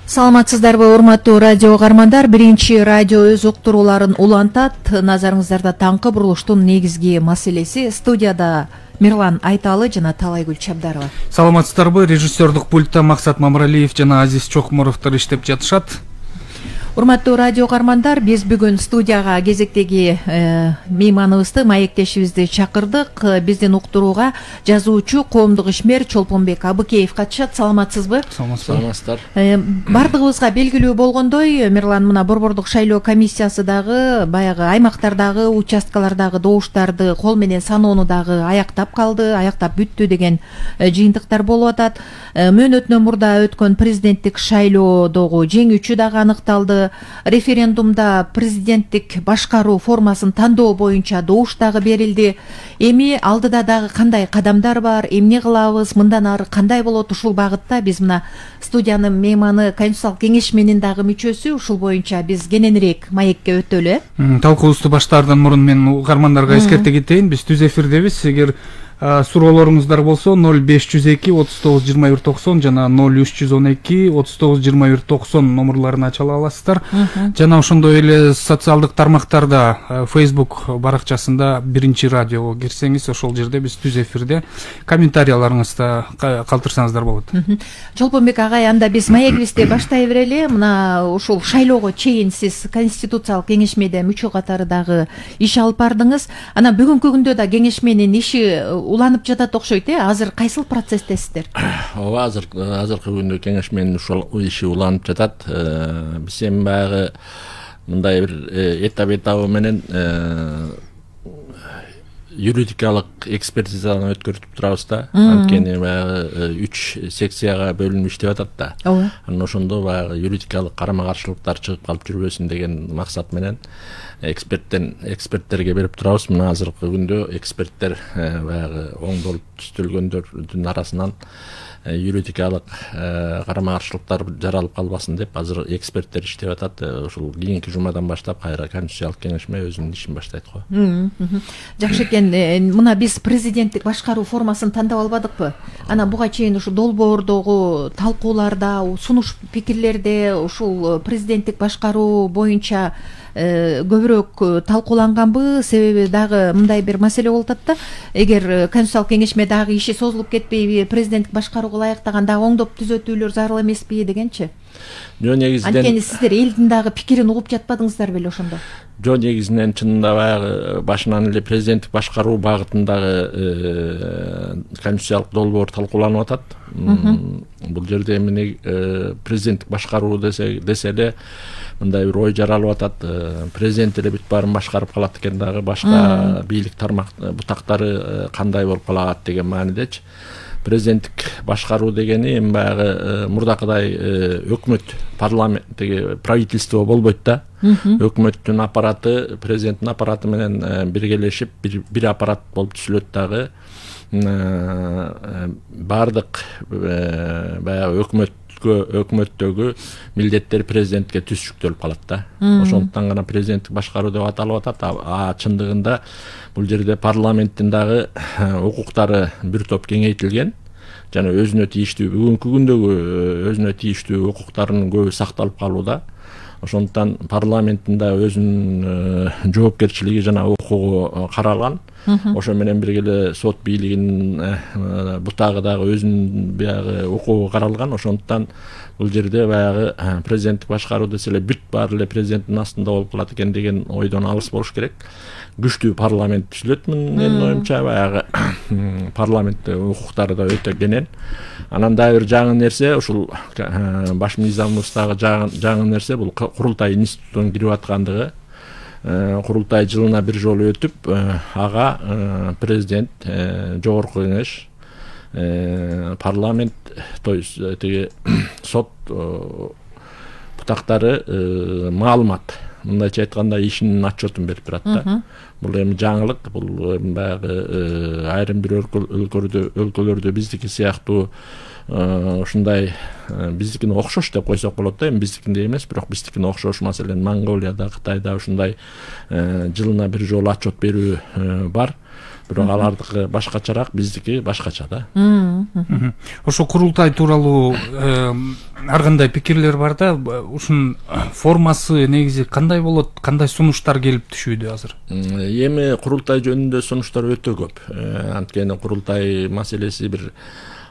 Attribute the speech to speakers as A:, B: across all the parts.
A: Саламатсыздарбы, урматтуу радио каармандар. Биринчи радио өз уктурууларын улантат. Назарыңыздарда таңкы бурулуштун негизги маселеси. Студияда Мирлан Айталы жана Талайгүл Чабдарова.
B: Саламатсыздарбы, режиссердук пультта Максат Мамралиев жана Азиз Чокмуровдор иштеп жатышат.
A: Урматтуу радио каармандар, биз бүгүн студияга кезектеги мейманыбызды, маектешибизди чакырдык. Биздин уктурууга жазуучу, коомдук ишмер Чолпонбек Абыкеев катышат. Саламатсызбы?
C: Саламатсыздар.
A: Бардыгыбызга белгилүү болгондой, Мирлан, мына Борбордук шайлоо комиссиясы дагы баягы аймактардагы, участкалардагы добуштарды кол менен саноону дагы аяктап калды, аяктап бүттү деген жыйынтыктар болуп атат. Мөөнөтүнөн мурда өткөн президенттик шайлоодогу жеңүүчү дагы аныкталды. Референдумда президенттик башкаруу формасын тандоо боюнча добуш дагы берилди. Эми алдыда дагы кандай кадамдар бар, эмне кылабыз, мындан ары кандай болот, ушул багытта биз мына студиянын мейманы, Конституциялык кеңешменин дагы мүчөсү, ушул боюнча биз кененирээк маекке өтөлү.
B: Талкуубузду баштаардан мурун мен угармандарга эскерте кетейин. Биз түз эфирдебиз. Эгер суроолоруңуздар болсо 0502 39 21 90 жана 0312 39 21 90 номерларын ача аласыздар. Жана ошондой эле социалдык тармактарда Facebook баракчасында биринчи радиого кирсеңиз, ошол жерде биз түз эфирде комментарияларыңызды калтырсаңыздар болот.
A: Чолпонбек агай, анда биз маегибизди баштай берели. Мына ушул шайлоого чейин сиз Конституциялык кеңешмеде мүчө катары дагы иш алып бардыңыз. Анан бүгүнкү күндө да кеңешменин иши уланып жатат окшойт, азыр кайсыл процесстесиздер?
C: Ооба, азыркы күндө кеңешменин ушул иши уланып жатат. Биз эми баягы мындай бир этап менен юридикалык экспертизаны өткөрүп турабыз да. Анткени баягы 3 секцияга бөлүнүп иштеп атат да. Анан ошондо баягы юридикалык карама-каршылыктар чыгып калып жүрбөсүн деген максат менен эксперттерге берип турабыз. Мына азыркы күндө эксперттер баягы оңдолуп түзүлгөндөрдүн арасынан юридикалык карама-каршылыктар жаралып калбасын деп азыр эксперттер иштеп атат. Ушул кийинки жумадан баштап кайра Конституциялык кеңешме өзүнүн ишин баштайт го.
A: Жакшы экен. Мына биз президенттик башкаруу формасын тандап албадыкпы? Анан буга чейин ушу долбоордогу талкууларда, сунуш пикирлерде ушул президенттик башкаруу боюнча көбүрөөк талкууланганбы? Себеби дагы мындай бир маселе болуп атат да. Эгер Конституциялык кеңешме дагы иши созулуп кетпейби, президенттик башкарууга ылайыктаган дагы оңдоп түзөтүүлөр зарыл эмеспи дегенчи?
C: Жо негизинен
A: анткени сиздер элдин дагы пикирин угуп жатпадыңыздар беле ошондо?
C: Жо негизинен чынында баягы башынан эле президенттик башкаруу багытындагы конституциялык долбоор талкууланып атат. Бул жерде эмне президенттик башкаруу десе эле мындай бир ой жаралып атат. Президент эле бүт баарын башкарып калат экен дагы, башка бийлик бутактары кандай болуп калат деген маанидечи. Президенттик башкаруу дегени эми баягы мурдакыдай өкмөт, парламент, правительство болбойт да. Өкмөттүн аппараты, президенттин аппараты менен биргелешип бир аппарат болуп түзүлөт дагы. Бардык баягы өкмөттөгү милдеттер президентке түшүктөлүп калат да. Ошондуктан гана президенттик башкаруу деп аталып атат. Чындыгында бул жерде парламенттин дагы укуктары бир топ кеңейтилген. Жана өзүнө тийиштүү, бүгүнкү күндөгү өзүнө тийиштүү укуктарынын көбү сакталып калууда. Ошондуктан парламенттин да өзүнүн жоопкерчилиги жана укугу каралган. Ошо менен бирге эле сот бийлигинин бутагы дагы өзүнүн баягы укугу каралган. Ошондуктан бул жерде баягы президенттик башкаруу десе эле бүт баары эле президенттин астында болуп калат экен деген ойдон алыс болуш керек. Күчтүү парламент түзүлөт, менин оюмча баягы парламентте укуктары да өтө кенен. Анан дагы бир жаңы нерсе, ушул баш мыйзамыбыздагы жаңы нерсе бул курултай институтунун кирип аткандыгы. Курултай жылына бир жолу өтүп, ага президент, жогорку кеңеш, парламент, то есть сот бутактары маалымат, мындайча айтканда ишинин отчетун берип турат да. Бул эми жаңылык, бул баягы айрым бир өлкөлөрдө биздики сыяктуу ушундай биздикине окшош деп койсок болот да. Эми биздикиндей эмес, бирок биздикине окшош. Маселен, Монголияда, Кытайда ушундай жылына бир жолу отчет берүү бар. Бирок алардыкы башкачараак, биздики башкача да.
B: Ошо курултай тууралуу ар кандай пикирлер бар да. Ушунун формасы негизи кандай болот, кандай сунуштар келип түшүүдө азыр?
C: Эми курултай жөнүндө сунуштар өтө көп. Анткени курултай маселеси бир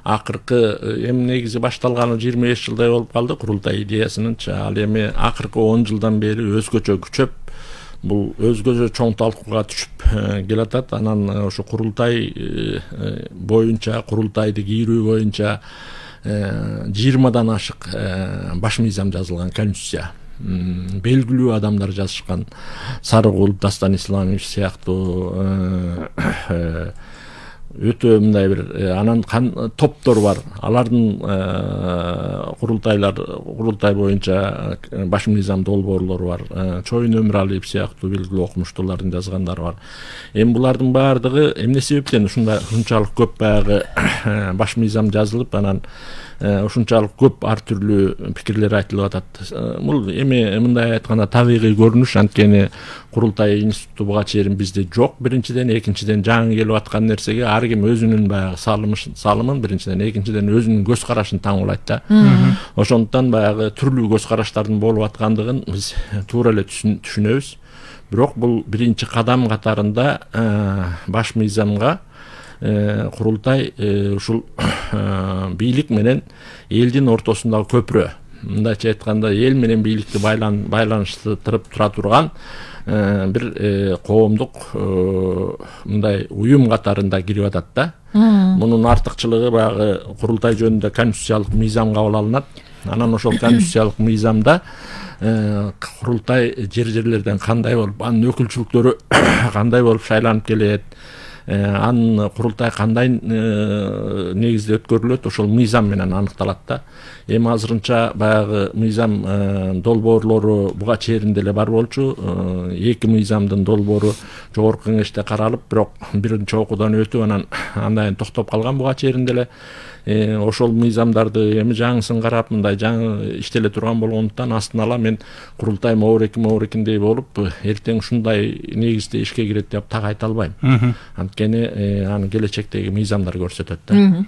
C: акыркы эми негизи башталганы 25 жылдай болуп калды курултай идеясынынча. Ал эми акыркы 10 жылдан бери өзгөчө күчөп, бул өзгөчө чоң талкууга түшүп келатат. Анан ошо курултай боюнча, курултайды кийрүү боюнча 20дан ашык баш мыйзам жазылган конституция. Белгилүү адамдар жазышкан. Сарыгул, Дастан Исламович сыяктуу өтө мындай бир анан топтор бар. Алардын курултай боюнча баш мыйзам долбоорлору бар. Чоюн Өмүралиев сыяктуу белгилүү окумуштуулардын жазгандары бар. Эми булардын баардыгы эмне себептен ушунчалык көп баягы баш мыйзам жазылып, анан ушунчалык көп ар түрлүү пикирлер айтылып атат. Бул эми мындай айтканда табигый көрүнүш. Анткени курултай институту буга чейин бизде жок. Биринчиден, экинчиден жаңы келип аткан нерсеге ар ким өзүнүн баягы салымын, биринчиден, экинчиден өзүнүн көз карашын таңуулайт да. Ошондуктан баягы түрлүү көз караштардын болуп аткандыгын биз туура эле түшүнөбүз. Бирок бул биринчи кадам катарында баш мыйзамга курултай ушул бийлик менен элдин ортосундагы көпүрө. Мындайча айтканда, эл менен бийликти байланыштырып тура турган бир коомдук мындай уюм катарында кирип атат да. Мунун артыкчылыгы баягы курултай жөнүндө конституциялык мыйзам кабыл алынат. Анан ошол конституциялык мыйзамда курултай жерлерден кандай болуп, анын өкүлчүлүктөрү кандай болуп шайланып келет, анын курултай кандай негизде өткөрүлөт, ошол мыйзам менен аныкталат да. Эми азырынча баягы мыйзам долбоорлору буга чейин деле бар болчу. 2 мыйзамдын долбоору жогорку кеңеште каралып, бирок биринчи окуудан өтүп, анан андан токтоп калган буга чейин деле. Ошол мыйзамдарды эми жаңысын карап, мындай жаңы иштеле турган болгондуктан астына ала мен курултай моорекиндей болуп, эртең ушундай негизде ишке кирет деп так айта албайм. Анткени анын келечектеги мыйзамдар көрсөтөт да.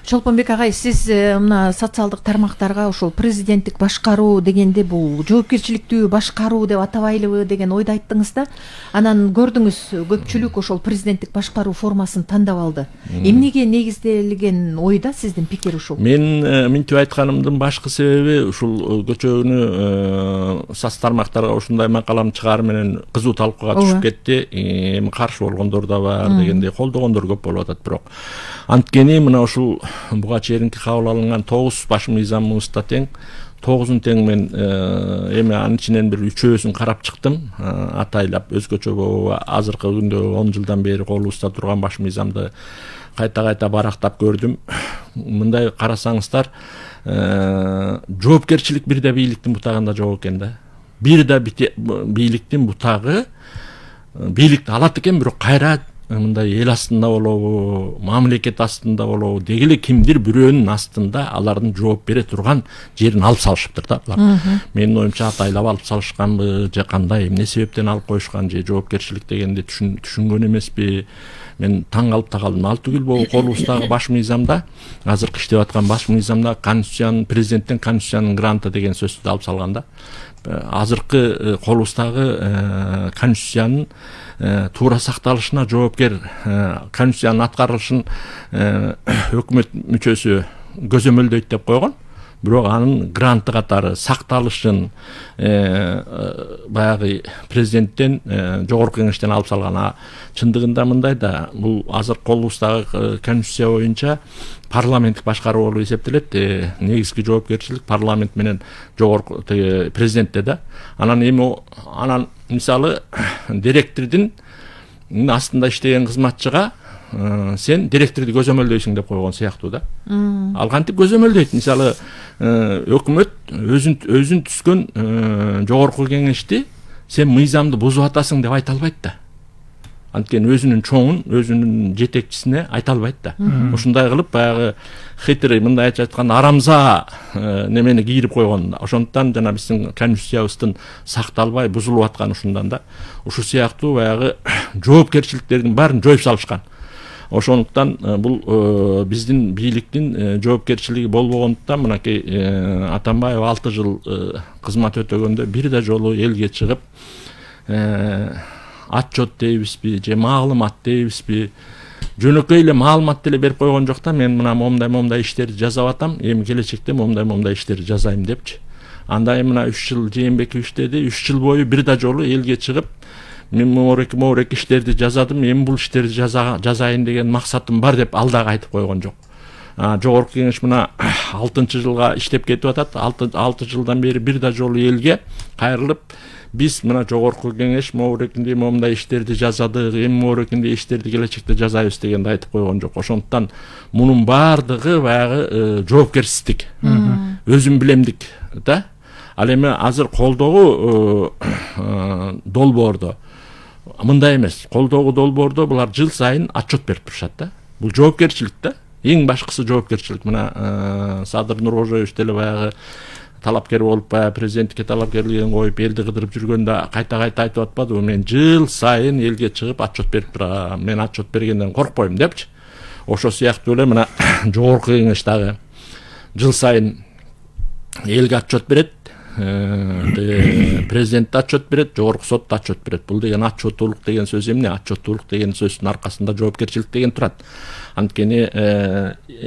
A: Чолпонбек агай, сиз мына социалдык тармактарга ошол президенттик башкаруу дегенде бул жоопкерчиликтүү башкаруу деп атабайлыбы деген ойду айттыңыз да. Анан көрдүңүз, көпчүлүк ошол президенттик башкаруу формасын тандап алды. Эмнеге негизделген ойда сиздин пикир ушул?
C: Мен минтип айтканымдын башкы себеби ушул көчөгүнү соц тармактарга ушундай макаламды чыгаруу менен кызуу талкууга түшүп кетти. Эми каршы болгондор да бар дегендей, колдогондор көп болуп атат. Бирок анткени мына ушул буга чейинки кабыл алынган 9 баш мыйзамыбызда тең 9-ун тең мен эми анын ичинен бир 3-өсүн карап чыктым. Атайлап өзгөчө азыркы күндө 10 жылдан бери колубузда турган баш мыйзамды кайта барактап көрдүм. Мындай карасаңыздар, жоопкерчилик бирде бийликтин бутагында жок экен да. Бирде бийликтин бутагы бийликти алат экен, бирок кайра мындай эл астында болобу, мамлекет астында болобу, деги эле кимдир бирөөнүн астында алардын жооп бере турган жерин алып салышыптыр да. Менин оюмча атайлап алып салышканбы, же кандай, эмне себептен алып коюшкан, же жоопкерчилик дегенди түшүнгөн эмеспи. Мен таң калып та калдым. Ал түгүл бул колубуздагы баш мыйзамда, азыркы иштеп аткан баш мыйзамда конституциянын, президенттин конституциянын гранты деген сөздү алып салган да. Азыркы колубуздагы конституциянын туура сакталышына жоопкер, конституциянын аткарылышын өкмөт мүчөсү көзөмөлдөйт деп койгон. Бирок анын гранты катары сакталышын баягы президенттен, жогорку кеңештен алып салган. Чындыгында мындай да, бул азыр колубуздагы конституция боюнча парламенттик башкаруу болуп эсептелет. Негизги жоопкерчилик парламент менен жогорку президентте да. Анан мисалы директордун астында иштеген кызматчыга сен директорду көзөмөлдөйсүң деп койгон сыяктуу да. Ал кантип көзөмөлдөйт? Мисалы өкмөт өзүн түзгөн жогорку кеңешти сен мыйзамды бузуп атасың деп айта албайт да. Анткени өзүнүн чоңун, өзүнүн жетекчисине айта албайт да. Ушундай кылып баягы хитрый, мындай айтканда арамза немени кийирип койгон. Ошондуктан жана биздин конституциябыздын сакталбай, бузулуп аткан ушундан да. Ушу сыяктуу баягы жоопкерчиликтердин баарын жоюп салышкан. Ошондуктан бул биздин бийликтин жоопкерчилиги болбогондуктан мынакей Атамбаев 6 жыл кызмат өтөгөндө бир да жолу элге чыгып отчет дейбизби же маалымат дейбизби жөнөкөй эле маалымат деле берип койгон жок да. Мен мына момундай иштерди жасап атам, эми келечекте момундай иштерди жасайм депчи. Анда эми мына 3 жыл Жээнбеков иштеди, 3 жыл бою бир да жолу элге чыгып мен моорек иштерди жасадым, эми бул иштерди жасайын деген максатым бар деп ал дагы айтып койгон жок. Жогорку кеңеш мына 6-жылга иштеп кетип атат. 6 жылдан бери бир да жолу элге кайрылып биз мына жогорку кеңеш моорекинде момундай иштерди жасадык, эми моорекинде иштерди келечекте жасайбыз дегенди айтып койгон жок. Ошондуктан мунун баардыгы баягы жоопкерсиздик, өзүм билемдик да. Ал эми азыр колдогу долбоордо мындай эмес. Колдогу долбоордо булар жыл сайын отчет берип турушат да. Бул жоопкерчилик да. Эң башкысы жоопкерчилик. Мына Садыр Нуркожоевич деле баягы талапкер болуп президенттикке талапкерлигин коюп элди кыдырып жүргөндө кайта айтып атпадыбы? Мен жыл сайын элге чыгып отчет берип турам. Мен отчет бергенден коркпойм депчи. Ошо сыяктуу эле мына жогорку кеңеш дагы жыл сайын элге отчет берет. Президент отчет берет, жогорку сот отчет берет. Бул деген отчеттуулук деген сөз эмне? Отчеттуулук деген сөздүн аркасында жоопкерчилик деген турат. Анткени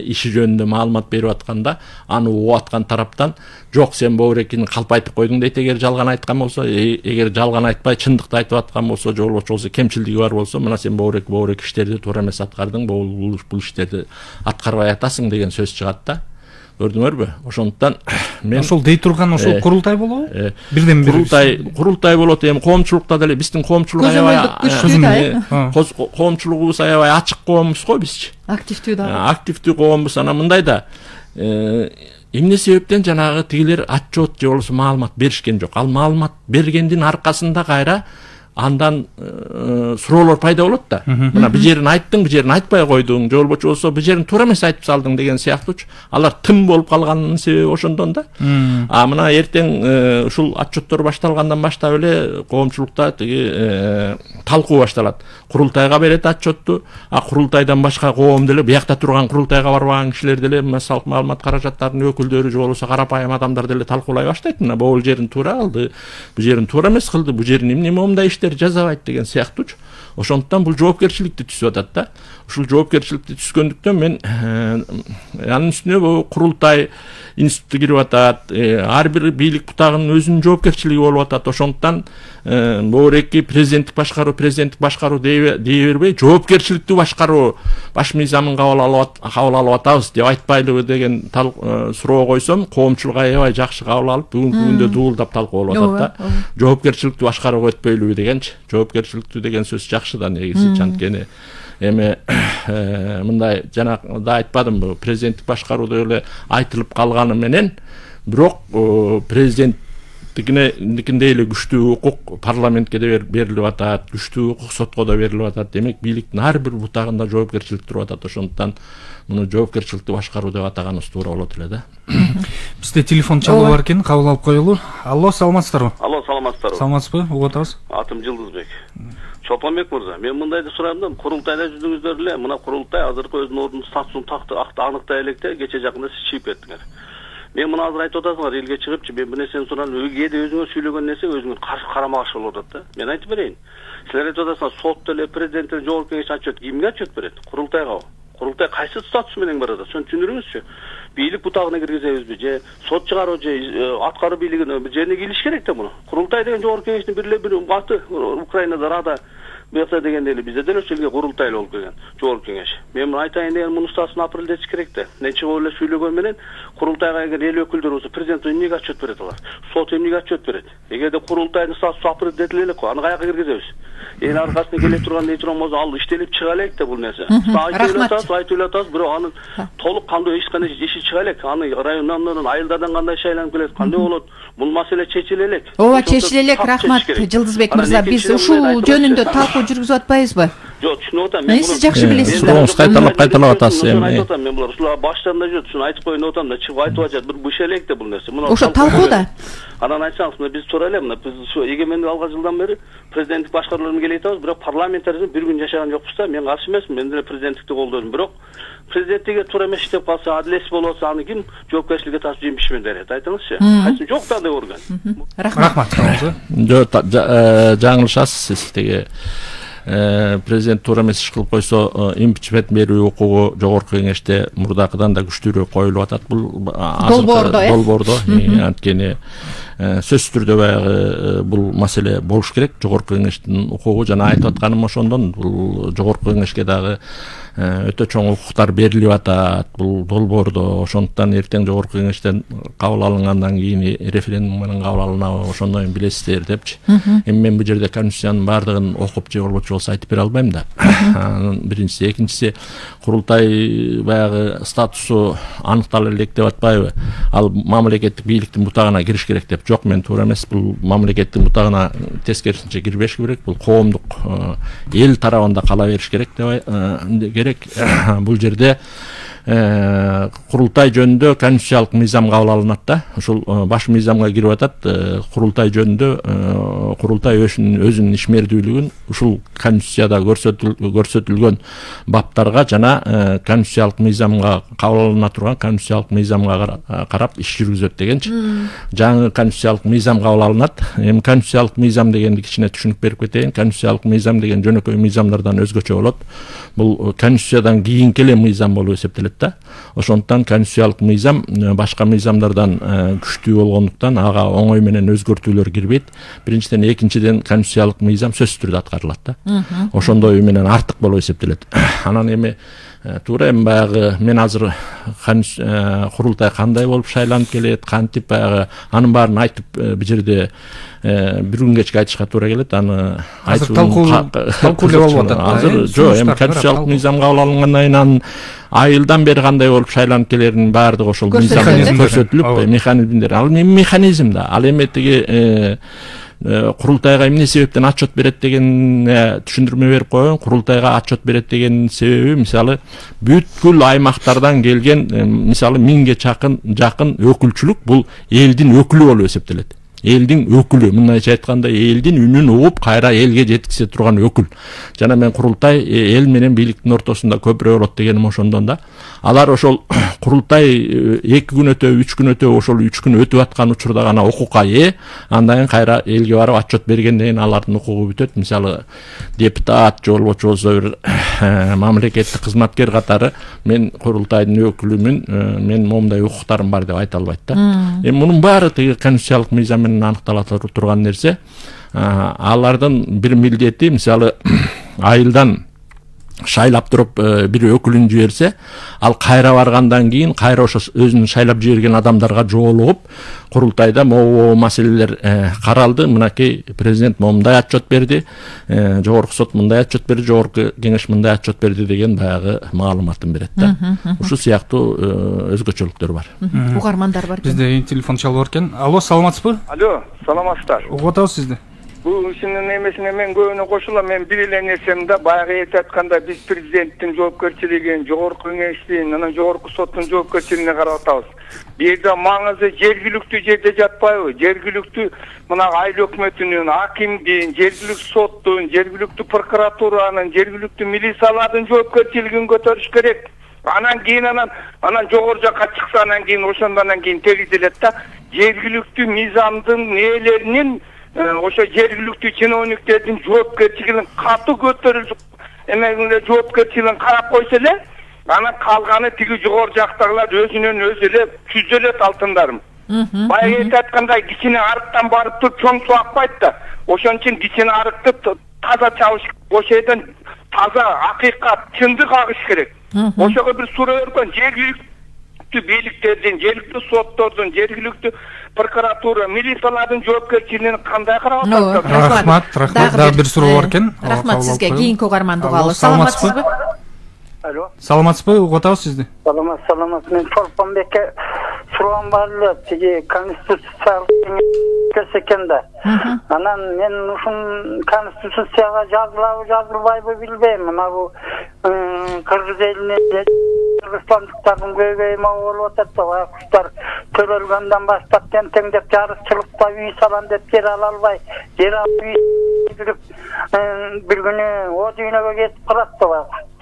C: иши жөнүндө маалымат берип атканда аны угуп аткан тараптан жок сен боорекин калп айтып койдуң дейт. Эгер жалган айткан болсо, эгер жалган айтпай чындыкты айтып аткан болсо, же болбосо кемчилдиги бар болсо, мына сен боорек иштерди туура эмес аткардың, бул иштерди аткарбай атасың деген сөз чыгат да. Көрдүңөрбү? Ошондуктан мен
B: ошол дей турган ошол курултай болобу? Бирден бир
C: курултай болот. Эми коомчулукта деле биздин коомчулук коомчулугубуз аябай ачык коомбуз го бизчи. Активдүү коомбуз. Ана мындай да эмне себептен жанагы тигилер отчет же болбосо маалымат беришкен жок. Ал маалымат бергендин аркасында кайра андан суроолор пайда болот да. Мына бир жерин айттың, бир жерин айтпай койдуң, же болбосо бир жерин туура эмес айтып салдың деген сыяктуучу. Алар тым болуп калганынын себеби ошондон да. Мына эртең ушул отчеттор башталгандан баштап эле коомчулукта тиги талкуу башталат. Курултайга берет отчетту, курултайдан башка коом деле биякта турган курултайга барбаган кишилер деле салык маалымат каражаттарынын өкүлдөрү же болбосо карапайым адамдар деле талкуулай баштайт. Мына бул жерин туура кылды, бул жерин туура эмес кылды, бул жерин эмне момундай жасабайт деген сыяктуучу. Ошондуктан бул жоопкерчиликти түзүп атат да. Ушул жоопкерчиликти түзгөндүктөн мен анын үстүнө бул курултай институту кирип атат. Ар бир бийлик бутагынын өзүнүн жоопкерчилиги болуп атат. Ошондуктан боореки президенттик башкаруу дей бербей, жоопкерчиликтүү башкаруу баш мыйзамын кабыл алып атабыз деп айтпайлыбы деген суроо койсом, коомчулук аябай жакшы кабыл алып, бүгүнкү күндө дуулдап талкуулап атат да. Жоопкерчиликтүү башкарууга өтпөйлүбү дегенчи. Жоопкерчиликтүү деген сөз жакшы да негизи. Анткени эми мындай жана да айтпадымбы, президенттик башкаруу эле айтылып калганы менен, бирок президенттикиндей эле күчтүү укук парламентке да берилип атат, күчтүү укук сотко да берилип атат. Демек бийликтин ар бир бутагында жоопкерчилик туруп атат. Ошондуктан муну жоопкерчиликтүү башкаруу деп атаганыбыз туура болот эле да.
B: Бизде телефон чалуу бар экен, кабыл алып коелу. Алло, саламатсыздарбы?
D: Алло, саламатсыздарбы?
B: Саламатсызбы? Угуп атабыз.
D: Атым Жылдызбек. Чолпонбек мырза, мен мындайды сурандым. Курултайда жүрдүңүздөр эле, мына курултай азыркы өзүнүн ордунун статусун аныктай электе, кече жакында сиз чыгып кеттиңер. Мен мына азыр айтып атасыңар, элге чыгыпчы, мен бир нерсени сурандым. Кээде өзүңөр сөйлөгөн нерсе өзүңөр карама каршы болуп атат да. Мен айтып берейин. Силер айтып атасыңар, сот деле, президент деле, жогорку кеңеш отчет кимге отчет берет? Курултайга. Курултай кайсы статус менен барат? Сону түшүндүрүңүзчү. Бийлик бутагына киргизебизби же сот чыгаруу же аткаруу бийлигине бир жерине кийлиш керек да муну. Курултай деген жогорку кеңештин бир эле бир аты Украинада Рада бuyakta degende ele bizde de ölçülge kurultaylı olup gelgen жогорку кеңеш. Мен айтайын деген мунун статусун апрелдетиш керек да. Не чыгып эле сүйлөгөн менен курултайга эгер эл өкүлдөр болсо президент эмнеге отчет берет алар? Сот эмнеге отчет берет? Эгерде курултайдын статусу апрелдетиле элек аны каяка киргизебиз? Эл аркасына келе турган дей турган болсо ал иштелип чыга элек да бул нерсе. Айтып атат, бирок анын толук кандуу эч кандай иши чыга элек. Аны районнан айылдардан кандай шайланып келет, кандай болот? Бул маселе чечиле элек.
A: Ооба, чечиле элек. Рахмат Жылдызбек мырза. Биз ушул жөнүндө талкуу жүргүзүп атпайбызбы?
D: Жок, түшүнүп атам.
A: Сиз жакшы билесиз да.
C: Сурооңуз кайталап атасыз
D: Мен
C: эми.
D: айтып атам, мен булар ушулар баштарында жүрөт, шуну айтып коеюн деп атам да, чыгып айтып атат, бир буш элек да бул нерсе.
A: Ошо талкууда.
D: Анан айтсаңыз, мына биз тура эле, мына биз ушу эгемендик алган жылдан бери президенттик башкарууларга келе атабыз, бирок парламентаризм бир күн жашаган жокпуз да. Мен каршы эмесмин, мен деле президенттикти колдойм, бирок президенттикке туура эмес иштеп калса, адилетсиз болуп атса, аны ким жоопкерчиликке тартып жемишмин дерет. Айтыңызчы. Кайсы жок да деп өргөн.
A: Рахмат.
C: Жок, жаңылышасыз сиз. Теге президент туура эмес иш кылып койсо, импичмент берүү укугу жогорку кеңеште мурдакыдан да күчтүүрөөк коюлуп атат. Бул долбоордо, анткени сөзсүз түрдө баягы бул маселе болуш керек. Жогорку кеңештин укугу жана айтып атканым ошондон, бул жогорку кеңешке дагы өтө чоң укуктар берилип атат бул долбоордо. Ошондуктан эртең жогорку кеңештен кабыл алынгандан кийин референдум менен кабыл алынабы, ошондон кийин билесиздер депчи. Эми мен бул жерде конституциянын баардыгын окуп же болбочу болсо айтып бере албайм да. Биринчиси, экинчиси, курултай баягы статусу аныктала элек деп атпайбы? Ал мамлекеттик бийликтин бутагына кириш керек деп. Жок, мен туура эмес, бул мамлекеттин бутагына тескерисинче кирбеш керек. Бул коомдук эл тарабында кала бериш керек деп бул жерде курултай жөнүндө конституциялык мыйзам кабыл алынат да. Ушул баш мыйзамга кирип атат. Курултай жөнүндө курултай өзүнүн ишмердүүлүгүн ушул конституцияда көрсөтүлгөн баптарга жана конституциялык мыйзамга кабыл алына турган конституциялык мыйзамга карап иш жүргүзөт дегенчи. Жаңы конституциялык мыйзам кабыл алынат. Эми конституциялык мыйзам дегенди кичине түшүнүп берип кетейин. Конституциялык мыйзам деген жөнөкөй мыйзамдардан өзгөчө болот. Бул конституциядан кийинки эле мыйзам болуп эсептелет да. Ошондуктан конституциялык мыйзам башка мыйзамдардан күчтүү болгондуктан ага оңой менен өзгөртүүлөр кирбейт. Биринчиден, экинчиден конституциялык мыйзам сөзсүз түрдө аткарылат да. Ошондой менен артык болуп эсептелет. Анан эми туура эми баягы мен азыр курултай кандай болуп шайланып келет, кантип баягы анын баарын айтып бул жерде бир күн кечке айтышка туура келет. Аны
B: азыр талкуулуу болуп атат.
C: Азыр жок, эми конституциялык мыйзам кабыл алынгандан кийин анын айылдан бери кандай болуп шайланып келеринин баардыгы ошол мыйзамда көрсөтүлүп, механизмдер. Ал механизм да. Ал эми тиги курултайга эмне себептен отчет берет деген түшүндүрмө берип коеюн. Курултайга отчет берет деген себеби мисалы бүткүл аймактардан келген мисалы 1000ге жакын өкүлчүлүк бул элдин өкүлү болуп эсептелет. Элдин өкүлү, мындайча айтканда элдин үнүн угуп кайра элге жеткизе турган өкүл. Жана мен курултай эл менен бийликтин ортосунда көпүрө болот дегеним ошондон да. Алар ошол курултай 2 күн өтө, 3 күн өтө, ошол 3 күн өтүп аткан учурда гана укукка андан кийин кайра элге барып отчет бергенден кийин алардын укугу бүтөт. Мисалы депутат же болбочу болсо бир мамлекеттик кызматкер катары мен курултайдын өкүлүмүн, мен момундай укуктарым бар деп айта албайт да. Эми мунун баары тиги конституциялык мыйзам менен аныктала турган нерсе. Алардын бир милдети мисалы айылдан шайлап туруп бир өкүлүн жиберсе, ал кайра баргандан кийин кайра ошо өзүнүн шайлап жиберген адамдарга жолугуп, курултайда могу маселелер каралды. Мынакей президент момундай отчет берди, жогорку сот мындай отчет берди, жогорку кеңеш мындай отчет берди деген баягы маалыматын берет да. Ушул сыяктуу өзгөчөлүктөр бар.
A: Угармандар бар.
B: Бизде телефон чалып бар экен. Алло, саламатсызбы?
E: Алло, саламатсыздар.
B: Угуп атабыз сизди.
E: Бул ишинин эмесине мен көбүнө кошулам. Мен бир эле нерсем да баягы айтып атканда биз президенттин жоопкерчилигин, жогорку кеңештин, анан жогорку соттун жоопкерчилигине карап атабыз. Бул жерде маңызы жергиликтүү жерде жатпайбы? Жергиликтүү мына айыл өкмөтүнүн, акимдин, жергиликтүү соттун, жергиликтүү прокуратуранын, жергиликтүү милициялардын жоопкерчилигин көтөрүш керек. Анан кийин анан жогору жакка чыкса анан кийин ошондон кийин тегизилет да. Жергиликтүү мыйзамдын ээлеринин ошо жергиликтүү чиновниктердин жоопкерчилигин катуу көтөрүлүп, эмеле жоопкерчилигин карап койсо эле, анан калганы тиги жогору жактагылар өзүнөн өзү эле түзөлөт, алтындарым. Баягы айтып аткандай кичине арыктан барып туруп чоң суу акпайт да. Ошон үчүн кичине арыкты таза чабыш, ошол жерден таза акыйкат, чындык агыш керек. Ошого бир суроо өргөн жергиликтүү бийликтердин, жергиликтүү соттордун, жергиликтүү прокуратура, милициялардын жоопкерчилигин кандай карап атат?
B: Рахмат. Дагы бир суроо бар экен.
A: Рахмат сизге. Кийинки угарманды угалы. Саламатсызбы?
E: Алло.
B: Саламатсызбы? Угуп атабыз сизди.
E: Саламат. Мен Чолпонбекке суроом бар эле. Тиги конституциялык кеңеш
F: экен да. Анан мен ушун конституцияга жазылбайбы билбейм. Мына бу Кыргыз элине Кыргызстандыктардын көйгөймө болуп атат да. Куштар төрөлгөндөн баштап тентеңдеп жарыкчылыкта үй салам деп жер ала албай, жер алып бир күнү о дүйнөгө кетип калат да.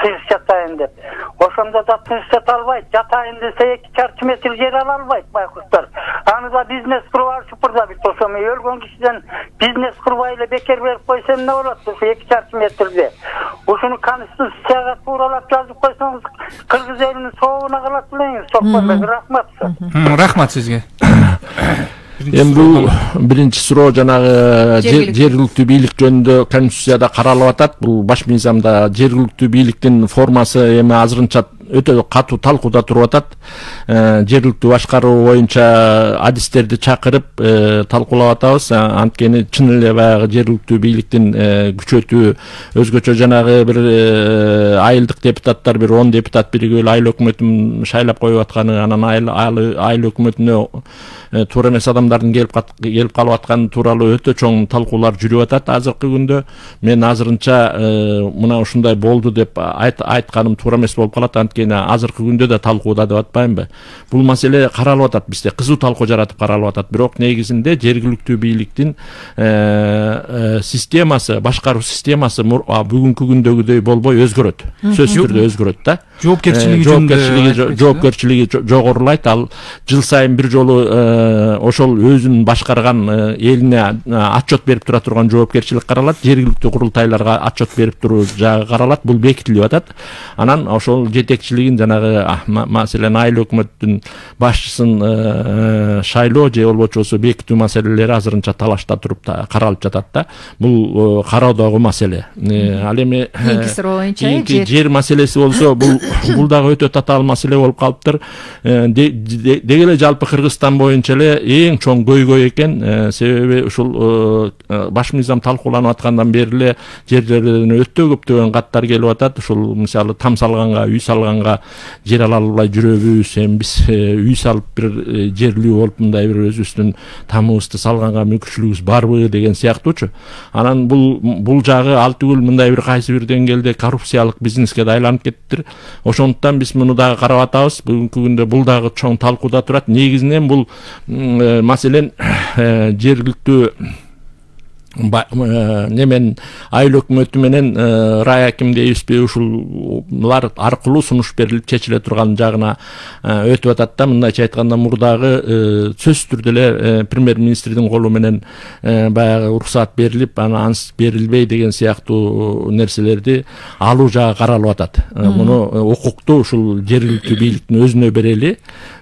F: Тыныч жатайын деп. Ошондо да тыныч жата албайт. Жатайын десе 2 чарчы метр жер ала албайт байкуштар. Аны да бизнес курбай шупурда бит. Ошону өлгөн кишиден бизнес курбай эле бекер берип койсо эмне болот? Ошо 2 чарчы метрде. Ушуну конституцияга тууралап жазып койсоңуз, Кыргыз элинин соогуна калат элеңиз. Сокпойбек, рахмат.
B: Рахмат сизге.
C: Эми бул биринчи суроо жанагы жергиликтүү бийлик жөнүндө конституцияда каралып атат. Бул баш мыйзамда жергиликтүү бийликтин формасы эми азырынча өтө катуу талкууда туруп атат. Жергиликтүү башкаруу боюнча адистерди чакырып талкуулап атабыз. Анткени чын эле баягы жергиликтүү бийликтин күчөтүү өзгөчө жанагы бир айылдык депутаттар бир 10 депутат биригип айыл өкмөтүн шайлап коюп атканы, анан айыл өкмөтүнө туура эмес адамдардын келип калып атканы тууралуу өтө чоң талкуулар жүрүп атат азыркы күндө. Мен азырынча мына ушундай болду деп айтканым туура эмес болуп калат. Анткени азыркы күндө да талкууда деп атпаймынбы? Бул маселе каралып атат, бизде кызуу талкуу жаратып каралып атат. Бирок негизинде жергиликтүү бийликтин системасы, башкаруу системасы бүгүнкү күндөгүдөй болбой өзгөрөт. Сөзсүз түрдө өзгөрөт да. Жоопкерчилиги жогорулайт. Ал жыл сайын бир жолу ошол өзүн башкарган элине отчет берип тура турган жоопкерчилик каралат. Жергиликтүү курултайларга отчет берип туруу жагы каралат. Бул бекитилип атат. Анан ошол жетекчилигин жанагы маселен айыл өкмөттүн башчысын шайлоо же болбочу бекитүү маселелери азырынча талашта туруп каралып жатат да. Бул кароодогу маселе. Ал эми жер маселеси болсо бул дагы өтө татаал маселе болуп калыптыр. Деги эле жалпы Кыргызстан боюнча эле эң чоң көйгөй экен. Себеби ушул баш мыйзам талкууланып аткандан бери эле жерлерден өтө көптөгөн каттар келип атат. Ушул мисалы там салганга, үй салганга жер ала албай жүрөбүз. Эми биз үй салып бир жерлүү болуп мындай бир өзүбүздүн тамыбызды салганга мүмкүнчүлүгүбүз барбы деген сыяктуучу. Анан бул жагы ал түгүл мындай бир кайсы бир деңгээлде коррупциялык бизнеске да айланып кеттир. Ошондуктан биз муну дагы карап атабыз. Бүгүнкү күндө бул дагы чоң талкууда турат. Негизинен бул маселен жергиликтүү немен айыл өкмөтү менен рай аким дейбизби, ушулар аркылуу сунуш берилип чечиле турган жагына өтүп атат да. Мындайча айтканда мурдагы сөзсүз түрдө эле премьер-министрдин колу менен баягы уруксаат берилип, анан ансыз берилбей деген сыяктуу нерселерди алуу жагы каралып атат. Муну укукту ушул жергиликтүү бийликтин өзүнө берели.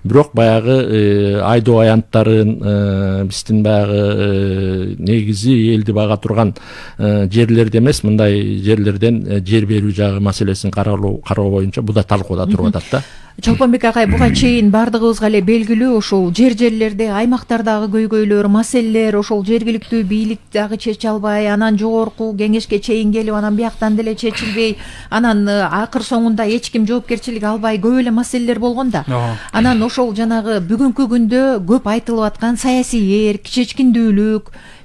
C: Бирок баягы айдоо аянттарын биздин баягы негизи элди бага турган жерлерде эмес, мындай жерлерден жер берүү жагы маселесин кароо боюнча бу да талкууда туруп атат да.
A: Чолпонбек агай, буга чейин бардыгыбызга эле белгилүү ошол жерлерде, аймактардагы көйгөйлөр, маселелер, ошол жергиликтүү бийлик дагы чече албай, анан жогорку кеңешке чейин келип, анан бияктан деле чечилбей, анан акыр соңунда эч ким жоопкерчилик албай көп эле маселелер болгон да. Анан ошол жанагы бүгүнкү күндө көп айтылып аткан саясий эрк,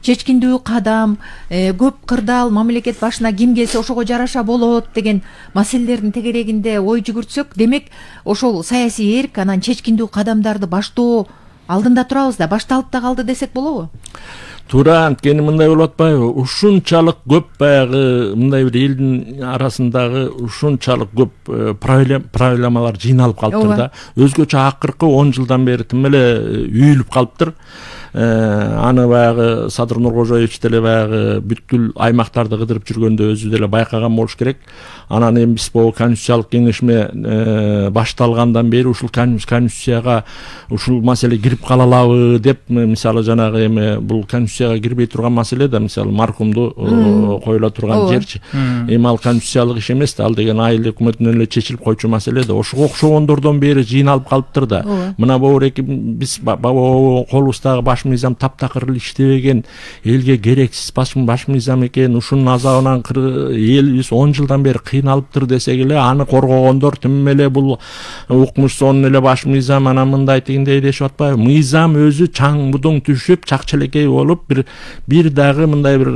A: чечкиндүү кадам, көп кырдаал мамлекет башына ким келсе ошого жараша болот деген маселелердин тегерегинде ой жүгүртсөк, демек ошол саясий эрк, анан чечкиндүү кадамдарды баштоо алдында турабыз да, башталып да калды десек болобу?
C: Туура, анткени мындай болуп атпайбы? Ушунчалык көп баягы мындай бир элдин арасындагы ушунчалык көп проблемалар жыйналып калыптыр да. Өзгөчө акыркы 10 жылдан бери тим эле үйүлүп калыптыр. Аны баягы Садыр Нуркожоевич деле баягы бүткүл аймактарды кыдырып жүргөндө өзү деле байкаган болуш керек. Анан эми биз бул конституциялык кеңешме башталгандан бери ушул конституцияга ушул маселе кирип калалабы деп, мисалы жанагы эми бул конституцияга кирбей турган маселе да, мисалы маркумду коюла турган жерчи. Эми ал конституциялык иш эмес да, ал деген айыл өкмөтүнөн эле чечилип койчу маселе да. Ошого окшогондордон бери жыйналып калыптыр да. Мына бобуреки биз колубуздагы баш мыйзам таптакыр иштебеген, элге керексиз баш мыйзам экен, ушунун азабынан элибиз 10 жылдан бери кыйналыптыр десек эле, аны коргогондор тим эле бул укмуш сонун эле баш мыйзам, анан мындай тигиндей дешип атпайбы? Мыйзам өзү чаң будуң түшүп, чакчелекей болуп, бир дагы мындай бир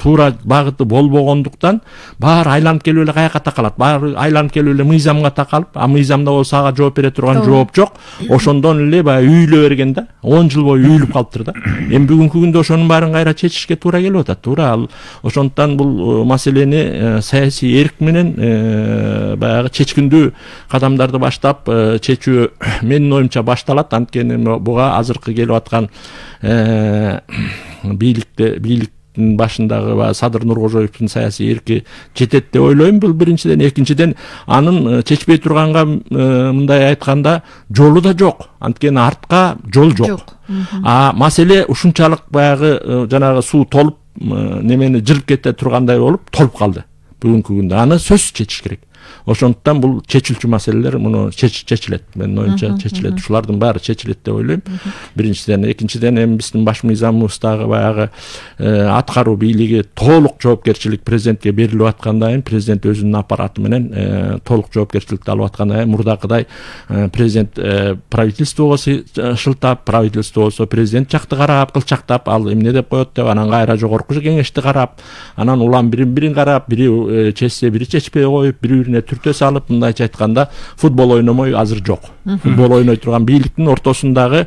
C: туура багыты болбогондуктан баары айланып келип эле каяка такалат, баары айланып келип эле мыйзамга такалып, а мыйзамда болсо ага жооп бере турган жооп жок. Ошондон эле баягы үйлө берген да, 10 жыл бою үйлүп калыптыр да. Эми бүгүнкү күндө ошонун баарын кайра чечишке туура келип атат. Туура, ал ошондуктан бул маселени саясий эрк менен баягы чечкиндүү кадамдарды баштап чечүү менин оюмча башталат. Анткени буга азыркы келип аткан бийликтин башындагы Садыр Нуркожоевдун саясий эрки жетет деп ойлойм. Бул биринчиден. Экинчиден, анын чечпей турганга мындай айтканда жолу да жок. Анткени артка жол жок. А маселе ушунчалык баягы жанагы суу толуп немени жырып кете тургандай болуп толуп калды. Бүгүнкү күндө аны сөзсүз чечиш керек. Ошондуктан бул чечилчү маселелер муну чечилет. Менин оюмча чечилет. Ушулардын баары чечилет деп ойлойм. Биринчиден. Экинчиден, эми биздин баш мыйзамыбыздагы баягы аткаруу бийлиги толук жоопкерчилик президентке берилип аткандан кийин, президент өзүнүн аппараты менен толук жоопкерчиликти алып аткандан кийин, мурдакыдай президент правительствого шылтап, правительство болсо президент жакты карап, кылчактап, ал эмне деп коет деп, анан кайра жогорку кеңешти карап, анан улам бирин карап, бири чечсе бири чечпей коюп, бири-бирине түртө салып, мындайча айтканда футбол ойномой азыр жок. Футбол ойной турган бийликтин ортосундагы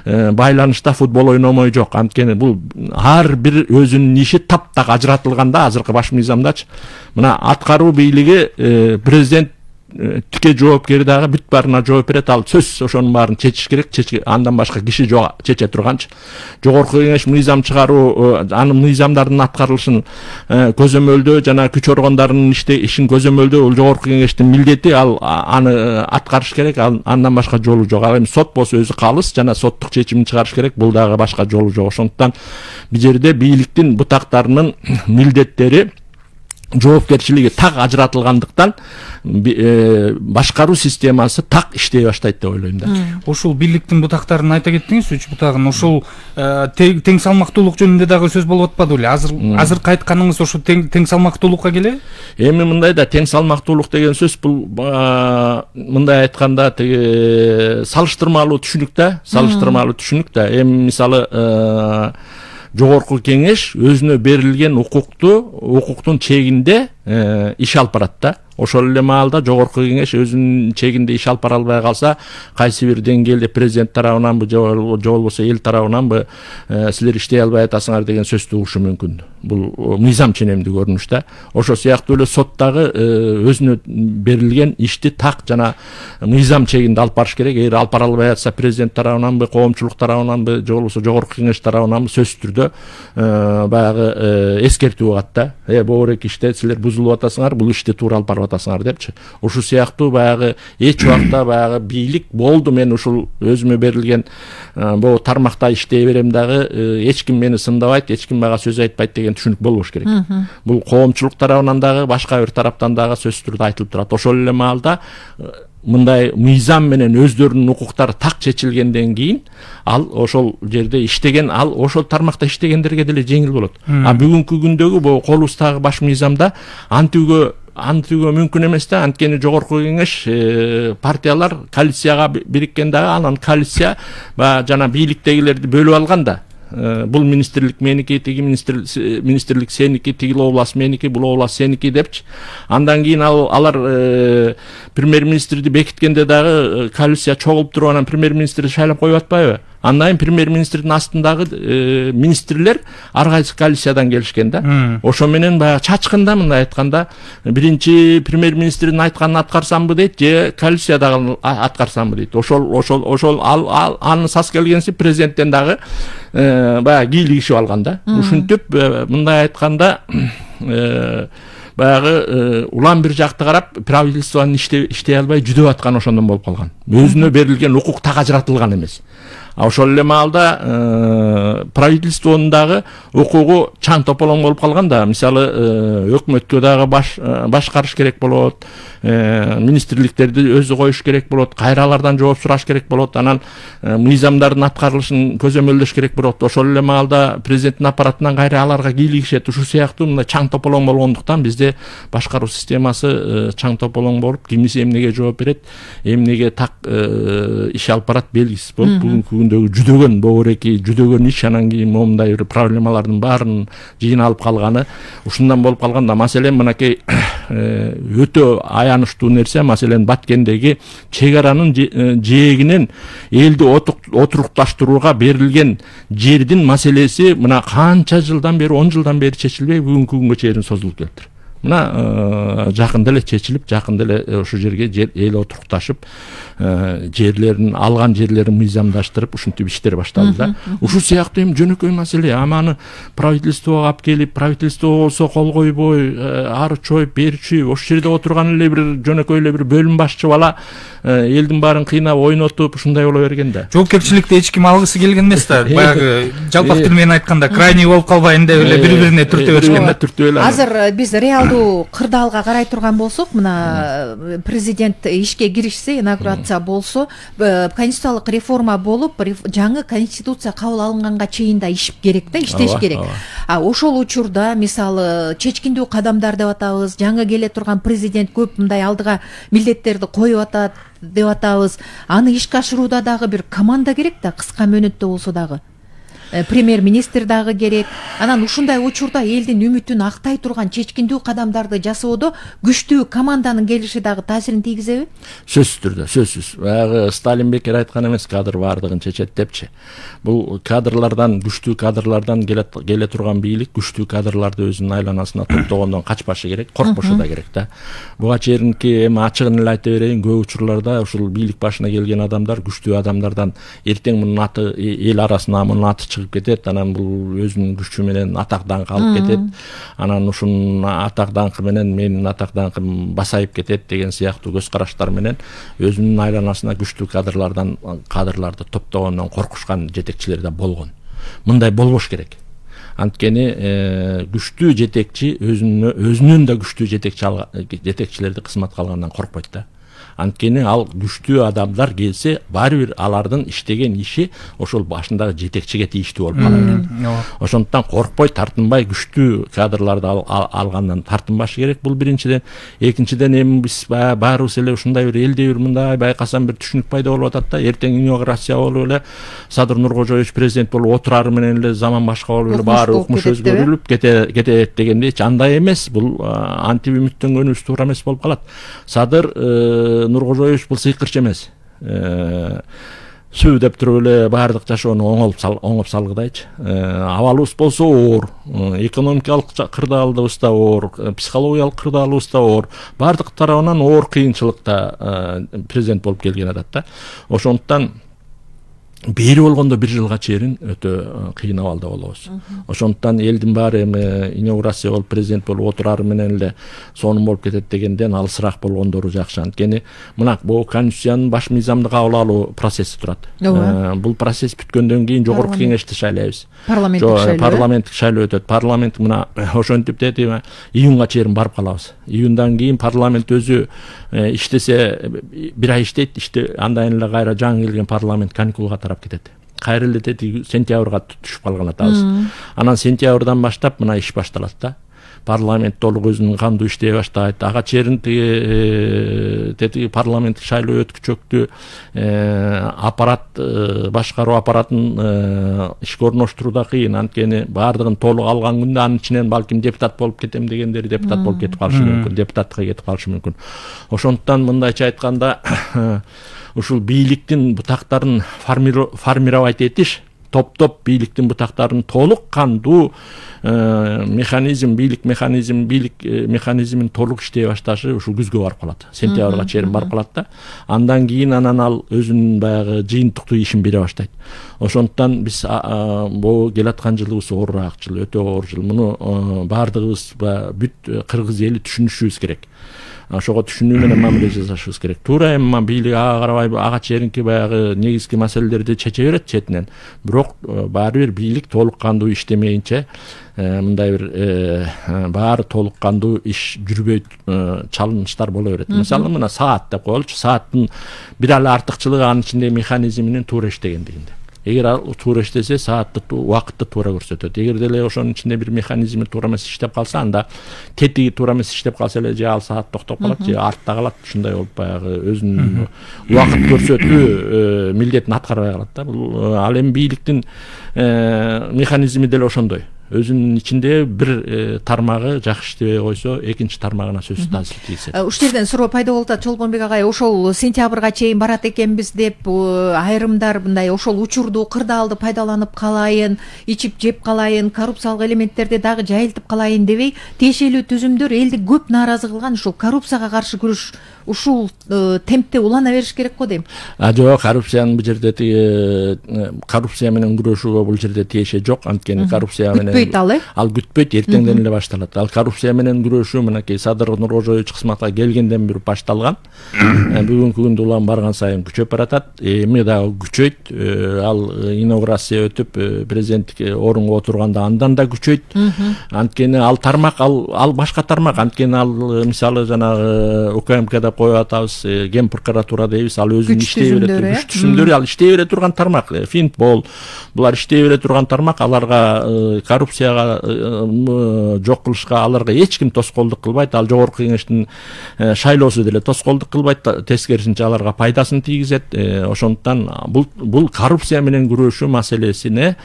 C: байланышта футбол ойномой жок. Анткени бул ар бир өзүнүн иши таптак ажыратылганда, азыркы баш мыйзамдачы мына аткаруу бийлиги президент тике жоопкер дагы бүт баарына жооп берет. Ал сөзсүз ошонун баарын чечиш керек. Андан башка киши жок чече турганчы. Жогорку кеңеш мыйзам чыгаруу, анын мыйзамдардын аткарылышын көзөмөлдөө жана күч органдарынын ишин көзөмөлдөө бул жогорку кеңештин милдети. Ал аны аткарыш керек. Андан башка жолу жок. Ал эми сот болсо өзү калыс жана соттук чечимин чыгарыш керек. Бул дагы башка жолу жок. Ошондуктан бул жерде бийликтин бутактарынын милдеттери, жоопкерчилиги так ажыратылгандыктан башкаруу системасы так иштей баштайт деп ойлойм да.
B: Ушул бийликтин бутактарын айта кеттиңиз, 3 бутагын. Ушул тең салмактуулук жөнүндө дагы сөз болуп атпады беле? Азыр айтканыңыз ошо тең салмактуулукка келеби?
C: Эми мындай да, тең салмактуулук деген сөз бул мындай айтканда салыштырмалуу түшүнүк да, Эми мисалы жогорку кеңеш өзүнө берилген укуктун чегинде иш алып барат да. Ошол эле маалда жогорку кеңеш өзүнүн чегинде иш алып бара албай калса, кайсы бир деңгээлде президент тарабынан же болбосо эл тарабынан силер иштей албай атасыңар деген сөз тугушу мүмкүн. Бул мыйзам ченемдүү көрүнүш да. Ошо сыяктуу эле сот дагы өзүнө берилген ишти так жана мыйзам чегинде алып барыш керек. Эгер алып бара албай атса, президент тарабынан коомчулук тарабынан же болбосо жогорку кеңеш тарабынан сөзсүз түрдө баягы эскертүү кылат да. Боорек иште силер бузулуп атасыңар, бул ишти туура алып барып атасыңар депчи. Ушул сыяктуу баягы эч убакта баягы бийлик болду, мен ушул өзүмө берилген бул тармакта иштей берем дагы, эч ким мени сындабайт, эч ким мага сөз айтпайт деген түшүнүк болбош керек. Бул коомчулук тарабынан дагы, башка бир тараптан дагы сөзсүз түрдө айтылып турат. Ошол эле маалда мындай мыйзам менен өздөрүнүн укуктары так чечилгенден кийин, ал ошол жерде иштеген, ал ошол тармакта иштегендерге деле жеңил болот. А бүгүнкү күндөгү бул колубуздагы баш мыйзамда антүүгө мүмкүн эмес да. Анткени жогорку кеңеш партиялар коалицияга бириккен дагы, анан коалиция жана бийликтегилерди бөлүп алган да. Бул министрлик меники, тиги министрлик сеники, тиги область меники, бул область сеники депчи. Андан кийин алар премьер-министрди бекиткенде дагы коалиция чогулуп туруп, анан премьер-министрди шайлап коюп атпайбы? Андан кийин премьер-министрдин астындагы министрлер ар кайсы коалициядан келишкен да. Ошо менен баягы чачкында, мындай айтканда, биринчи премьер-министрдин айтканын аткарсамбы дейт, же коалициядагы аткарсамбы дейт. Ошол аны сас келгенси президенттен дагы баягы кийлигишип алган да. Ушинтип мындай айтканда баягы улам бир жакты карап, правительствонун иштей албай жүдөп аткан ошондон болуп калган. Өзүнө берилген укук так ажыратылган эмес. ошол эле маалда правительствонун дагы укугу чаң тополоң болуп калган да. Мисалы өкмөткө дагы башкарыш керек болот, министрликтерди өзү коюш керек болот, кайралардан жооп сураш керек болот, анан мыйзамдардын аткарылышын көзөмөлдөш керек болот. Ошол эле маалда президенттин аппаратынан кайра аларга кийлигишет. Ушул сыяктуу мындай чаң тополоң болгондуктан бизде башкаруу системасы чаң тополоң болуп, кимиси эмнеге жооп берет, эмнеге так иш алып барат белгисиз болуп, бүгүнкү күндөгү жүдөгөн бобуреки жүдөгөн иш, анан кийин момундай бир проблемалардын баарын жыйналып калганы ушундан болуп калганда. Маселен мынакей өтө аянычтуу нерсе, маселен Баткендеги чек аранын жээгинен элди отурукташтырууга берилген жердин маселеси мына канча жылдан бери, 10 жылдан бери чечилбей бүгүнкү күнгө чейин созулуп келиптир. Мына жакында эле чечилип, жакында эле ошол жерге эл отурукташып, жерлерин алган жерлерин мыйзамдаштырып, ушинтип иштер башталды да. Ушул сыяктуу эми жөнөкөй маселе, аманы правительствого алып келип, правительство болсо кол койбой, ары чоюп, бери чүйүп, ошол жерде отурган эле бир жөнөкөй эле бир бөлүм башчы бала элдин баарын кыйнап, ойнотуп, ушундай боло берген да.
B: Жоопкерчиликти эч ким алгысы келген эмес да. Баягы жалпак тил менен айтканда крайний болуп калбайын деп эле бири-бирине түртө беришкен да.
A: Азыр биз реалдуу кырдаалга карай турган болсок, мына президент ишке киришсе, инаугурация болсо, конституциялык реформа болуп, жаңы конституция кабыл алынганга чейин да иш керек да, иштеш керек. Ошол учурда мисалы чечкиндүү кадамдар деп атабыз, жаңы келе турган президент көп мындай алдыга милдеттерди коюп атат деп атабыз. Аны ишке ашырууда дагы бир команда керек да, кыска мөөнөттө болсо дагы. Премьер-министр дагы керек. Анан ушундай учурда элдин үмүтүн актай турган чечкиндүү кадамдарды жасоодо күчтүү команданын келиши дагы таасирин тийгизеби?
C: Сөзсүз түрдө, сөзсүз. Баягы Сталин бекер айткан эмес, кадр баардыгын чечет депчи. Бул кадрлардан, күчтүү кадрлардан келе турган бийлик күчтүү кадрларды өзүнүн айланасына топтогондон качпашы керек, коркпошу да керек да. Буга чейинки эми ачыгын эле айта берейин, көп учурларда ушул бийлик башына келген адамдар күчтүү адамдардан эртең мунун аты эл арасына мунун аты чыгып кетет, анан бул өзүнүн күчү менен атак даңкы алып кетет, анан ушунун атак даңкы менен менин атак даңкым басайып кетет деген сыяктуу көз караштар менен өзүнүн айланасына күчтүү кадрларды топтогондон коркушкан жетекчилер да болгон. Мындай болбош керек. Анткени күчтүү жетекчи өзүнөн да күчтүү жетекчилерди кызматка алгандан коркпойт да. Анткени ал күчтүү адамдар келсе, баары бир алардын иштеген иши ошол башындагы жетекчиге тийиштүү болуп кала берет. Ошондуктан коркпой, тартынбай күчтүү кадрларды алгандан тартынбашы керек. Бул биринчиден. Экинчиден эми биз баарыбыз эле ушундай бир элде бир мындай байкасам бир түшүнүк пайда болуп атат да. Эртең инаугурация болуп эле Садыр Нуркожоевич президент болуп отурары менен эле заман башка болуп эле баары укмуш өзгөрүлүп кетет дегенде эч андай эмес. Бул антип үмүттөнгөнүбүз туура эмес болуп калат. Садыр Нуркожоевич бул сыйкырчы эмес. Сүү деп туруп эле баардык жашоону оңоп салгыдайчы. Абалыбыз болсо оор, экономикалык кырдаалыбыз да оор, психологиялык кырдаалыбыз да оор. Баардык тарабынан оор кыйынчылыкта президент болуп келген атат да. Ошондуктан бери болгондо 1 жылга чейин өтө кыйын абалда болобуз. Ошондуктан элдин баары эми инаугурация болуп президент болуп отурары менен эле сонун болуп кетет дегенден алысыраак болгондору жакшы. Анткени мына бул конституциянын баш мыйзамды кабыл алуу процесси турат. Бул процесс бүткөндөн кийин жогорку кеңешти шайлайбыз. Парламенттик шайлоо өтөт. Парламент мына ошентип деди, июнга чейин барып калабыз. Июндан кийин парламент өзү иштесе 1 ай иштейт, андан эле кайра жаңы келген парламент каникулга тарап кетет. Кайра эле тети сентябрга түшүп калган атабыз. Анан сентябрдан баштап мына иш башталат да. Парламент толук өзүнүн кандуу иштей баштайт. Ага чейин тети парламенттик шайлоо өткүчөктү аппарат башкаруу аппаратын ишке орноштурууда кыйын. Анткени баардыгын толук алган күндө анын ичинен балким депутат болуп кетем дегендери депутат болуп кетип калышы мүмкүн, депутатка кетип калышы мүмкүн. Ошондуктан мындайча айтканда ушул бийликтин бутактарын формировать этиш, топ бийликтин бутактарын толук кандуу бийлик механизмин толук иштей башташы ушул күзгө барып калат. Сентябрга чейин барып калат да. Андан кийин анан ал өзүнүн баягы жыйынтыктуу ишин бере баштайт. Ошондуктан биз бул келаткан жылыбыз оорураак жыл, өтө оор жыл. Муну баардыгыбыз бүт кыргыз эли түшүнүшүбүз керек. ошого түшүнүү менен мамиле жасашыбыз керек. Туура эми бийлик ага карабай ага чейинки баягы негизги маселелерди чече берет четинен. Бирок баары бир бийлик толук кандуу иштемейинче мындай бир баары толук кандуу иш жүрбөйт чалыныштар боло берет. Мисалы мына саат деп коелучу, сааттын бир эле артыкчылыгы анын ичинде механизминин туура иштегендигинде. Эгер ал туура иштесе, саатты убакытты туура көрсөтөт. Эгер деле ошонун ичинде бир механизми туура эмес иштеп калса, анда тетиги туура эмес иштеп калса эле же ал саат токтоп калат, же артта калат. Ушундай болуп баягы өзүнүн убакыт көрсөтүү милдетин аткарбай калат да. Бул ал эми бийликтин механизми деле ошондой. Өзүнүн ичинде бир тармагы жакшы иштебей койсо, экинчи тармагына сөзсүз таасир тийгизет.
A: Ушул жерден суроо пайда болуп атат, Чолпонбек агай, ошол сентябрга чейин барат экенбиз деп айрымдар мындай ошол учурду, кырдаалды пайдаланып калайын, ичип жеп калайын, коррупциялык элементтерди дагы жайылтып калайын дебей, тиешелүү түзүмдөр элди көп нааразы кылган. Ушул коррупцияга каршы күрөш ушул темпте улана бериш керек го дейм.
C: Жок, коррупциянын бул жерде коррупция менен күрөшүүгө бул жерде тиеше жок. Анткени коррупция менен ал күтпөйт, эртеңден эле башталат. Ал коррупция менен күрөшүү мынакей Садыр Нуркожоевич кызматка келгенден бери башталган. Бүгүнкү күндө улам барган сайын күчөп баратат. Эми дагы күчөйт. Ал инаугурация өтүп, президенттик орунга отурганда андан да күчөйт. Анткени ал тармак, ал башка тармак. Анткени ал мисалы жанагы УКМК деп коюп атабыз, Ген прокуратура дейбиз. Ал өзүнүн иштей берет. Күч түзүмдөрү ал иштей бере турган тармак. Финтбол булар иштей бере турган тармак. Аларга коррупцияга жок кылышка аларга эч ким тоскоолдук кылбайт. Ал жогорку кеңештин шайлоосу деле тоскоолдук кылбайт, тескерисинче аларга пайдасын тийгизет. Ошондуктан бул коррупция менен күрөшүү маселесине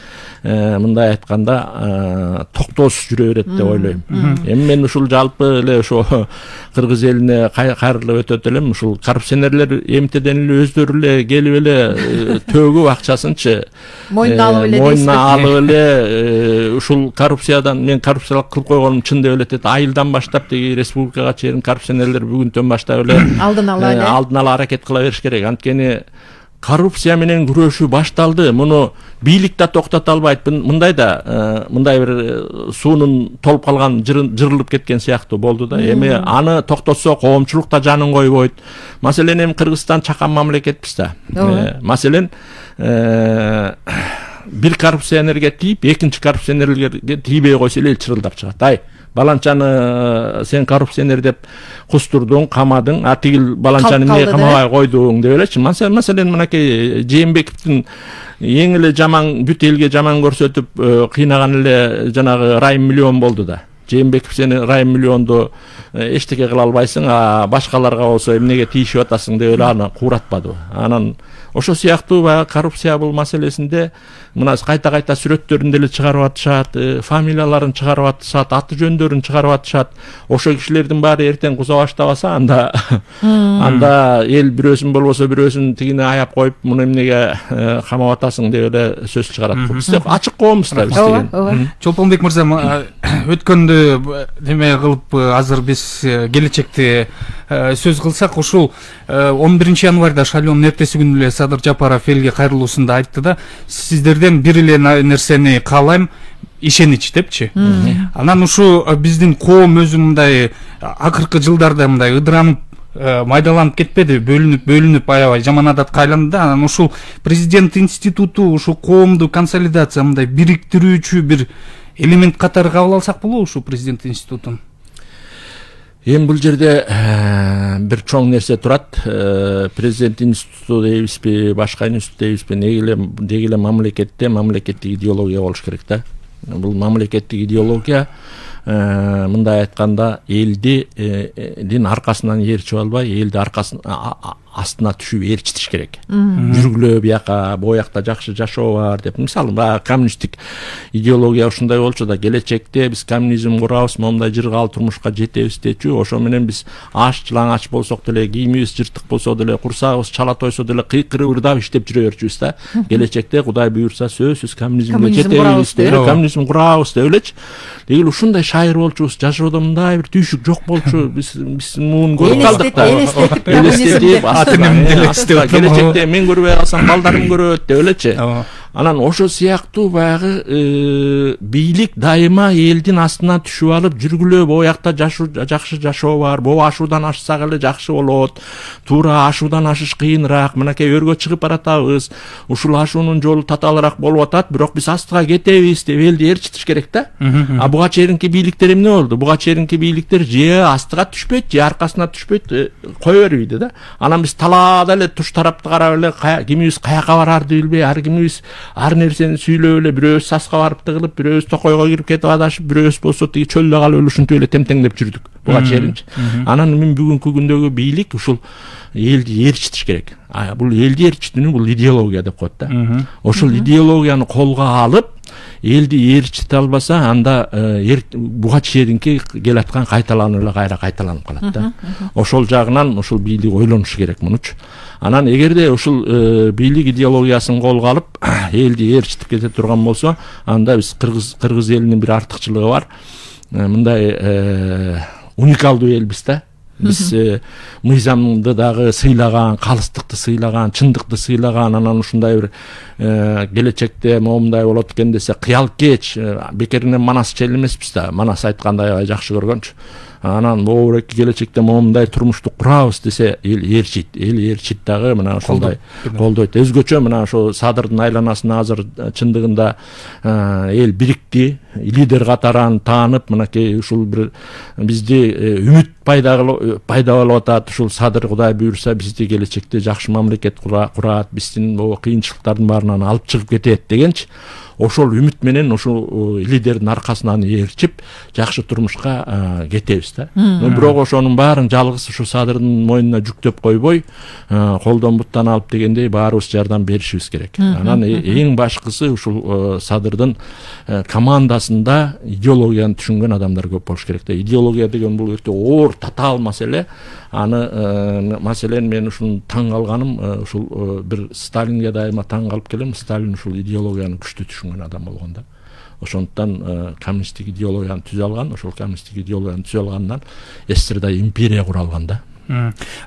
C: мындай айтканда токтоосуз жүрө берет деп ойлойм. Эми мен ушул жалпы эле ошо кыргыз элине кайрылып өтөт элем. Ушул коррупционерлер эмтеден эле өздөрү эле келип эле төгүп акчасынчы мойнуна алып эле ушул коррупциядан мен коррупциялык кылып койгонум чын деп эле айылдан баштап теги республикага чейин коррупционерлер бүгүнтөн баштап эле алдын ала аракет кыла бериш керек. Анткени коррупция менен күрөшүү башталды. Муну бийлик да токтото албайт. Мындай бир суунун толуп калган, жырылып кеткен сыяктуу болду да. Эми аны токтотсо коомчулук да жанын койбойт. Маселен эми Кыргызстан чакан мамлекетпиз да. Маселен бир коррупционерге тийип, экинчи коррупционерге тийбей койсо эле чырылдап чыгат. Ай, баланчаны сен коррупционер деп кустурдуң, камадың, а тигил баланчаны эмне камабай койдуң деп элечи. Маселен мынакей Жээнбековдун эң эле жаман, бүт элге жаман көрсөтүп кыйнаган эле жанагы Райым Миллион болду да. Жээнбеков сени Райым Миллионду эчтеке кыла албайсың, а башкаларга болсо эмнеге тийишип атасың деп эле аны кууратпады. Анан ошо сыяктуу баягы коррупция бул маселесинде мына кайта сүрөттөрүн деле чыгарып атышат, фамилияларын чыгарып атышат, аты жөндөрүн чыгарып атышат. Ошо кишилердин баары эртең куза баштабаса, анда эл бирөөсүн болбосо бирөөсүн тигине аяп коюп, муну эмнеге камап атасың деп эле сөз чыгарат. Бизде ачык коомбуз да биз деген.
B: Чолпонбек мырза, өткөндө неме кылып азыр биз келечекте сөз кылсак, ушул 11 январда шайлоонун эртеси күнү эле Садыр Жапаров элге кайрылуусунда айтты да, сиздерден бир эле нерсени каалайм, ишенич депчи. Анан ушу биздин коом өзү мындай акыркы жылдарда мындай ыдыранып майдаланып кетпеди, бөлүнүп аябай жаман адатка айланды да. Анан ушул президент институту ушул коомду консолидация мындай бириктирүүчү бир элемент катары кабыл алсак болобу ушул президент институтун?
C: Эми бул жерде бир чоң нерсе турат. Президент институту дейбизби, башка институт дейбизби, деги эле мамлекеттик идеология болуш керек да. Бул мамлекеттик идеология мындай айтканда элдин аркасынан ээрчип албай, элди астына түшүп ээрчитиш керек. Жүргүлө бияка, боякта жакшы жашоо бар деп. Мисалы, коммунисттик идеология ушундай болчу да, келечекте биз коммунизм курабыз, мондай жыргал турмушка жетебиз дечү. Ошо менен биз аш жылаңач болсок деле, кийимибиз жыртык болсо деле, курсагыбыз чала тойсо деле кыйкырып иштеп жүрө берчүбүз да. Келечекте Кудай буйрса сөзсүз коммунизмге жетебиз деп, коммунизм курабыз деп элечи. Дегил ушундай шайыр болчубуз, жашоодо мындай бир түйшүк жок болчу. Биз муун көрүп калдык да. Элестетип келечекте мен көрбөй калсам балдарым көрөт деп элечи. Анан ошо сыяктуу баягы бийлик дайыма элдин астынан түшүп алып жүргүлө, боякта жакшы жашоо бар, бул ашуудан ашсак эле жакшы болот, туура ашуудан ашыш кыйыныраак, мынакей өргө чыгып баратабыз, ушул ашуунун жолу татаалыраак болуп атат, бирок биз астыга кетебиз деп элди ээрчитиш керек да. А буга чейинки бийликтер эмне болду? Буга чейинки бийликтер же астыга түшпөйт, же аркасына түшпөйт, кое бербейди да. Анан биз талаада эле туш тарапты карап эле кимибиз каяка барарды билбей, ар кимибиз ар нерсени сүйлөп эле, бирөөбүз саска барып тыгылып, бирөөбүз токойго кирип кетип адашып, бирөөбүз болсо тиги чөлдө калып эле ушинтип эле темтеңдеп жүрдүк. Буга чейинчи. Анан мен бүгүнкү күндөгү бийлик ушул элди ээрчитиш керек. Бул элди ээрчитүүнү бул идеология деп коет да. Ошол идеологияны колго алып, элди ээрчите албаса, анда буга чейинки келаткан кайталанып эле кайра кайталанып калат да. Ошол жагынан ошол бийлик ойлонушу керек мунучу. Анан эгерде ушул бийлик идеологиясын колго алып, элди ээрчитип кете турган болсо, анда биз кыргыз элинин бир артыкчылыгы бар. Мындай уникалдуу элбиз да. Биз мыйзамды дагы сыйлаган, калыстыкты сыйлаган, чындыкты сыйлаган, анан ушундай бир келечекте момундай болот экен десе, кыял кеч, бекеринен Манасчы эл эмеспиз да. Манас айткандай жакшы көргөнчү. Анан моуреки келечекте момундай турмушту курабыз десе, эл ээрчит дагы мына ошолдай колдойт. Өзгөчө мына ошо Садырдын айланасына азыр чындыгында эл бирикти, лидер катарын таанып, мынакей ушул бир бизди үмүт пайда болуп атат. Ушул Садыр Кудай буйрса бизди келечекте жакшы мамлекет курат, биздин кыйынчылыктардын баарынан алып чыгып кетет дегенчи. Ошол үмүт менен ошол лидердин аркасынан ээрчип жакшы турмушка кетебиз да. Бирок ошонун баарын жалгыз ушу Садырдын мойнуна жүктөп койбой, колдон буттан алып дегендей баарыбыз жардам беришибиз керек. Анан эң башкысы ушул Садырдын командасында идеологияны түшүнгөн адамдар көп болуш керек да. Идеология деген бул өтө оор, татаал маселе. Аны маселен мен ушун таң калганым, ушул бир Сталинге дайыма таң калып келем. Сталин ушул идеологияны күчтүү түшүнгөн адам болгон да. Ошондуктан коммунисттик идеологияны түзө алган, ошол коммунисттик идеологияны түзө алгандан СССРда империя кура алган да.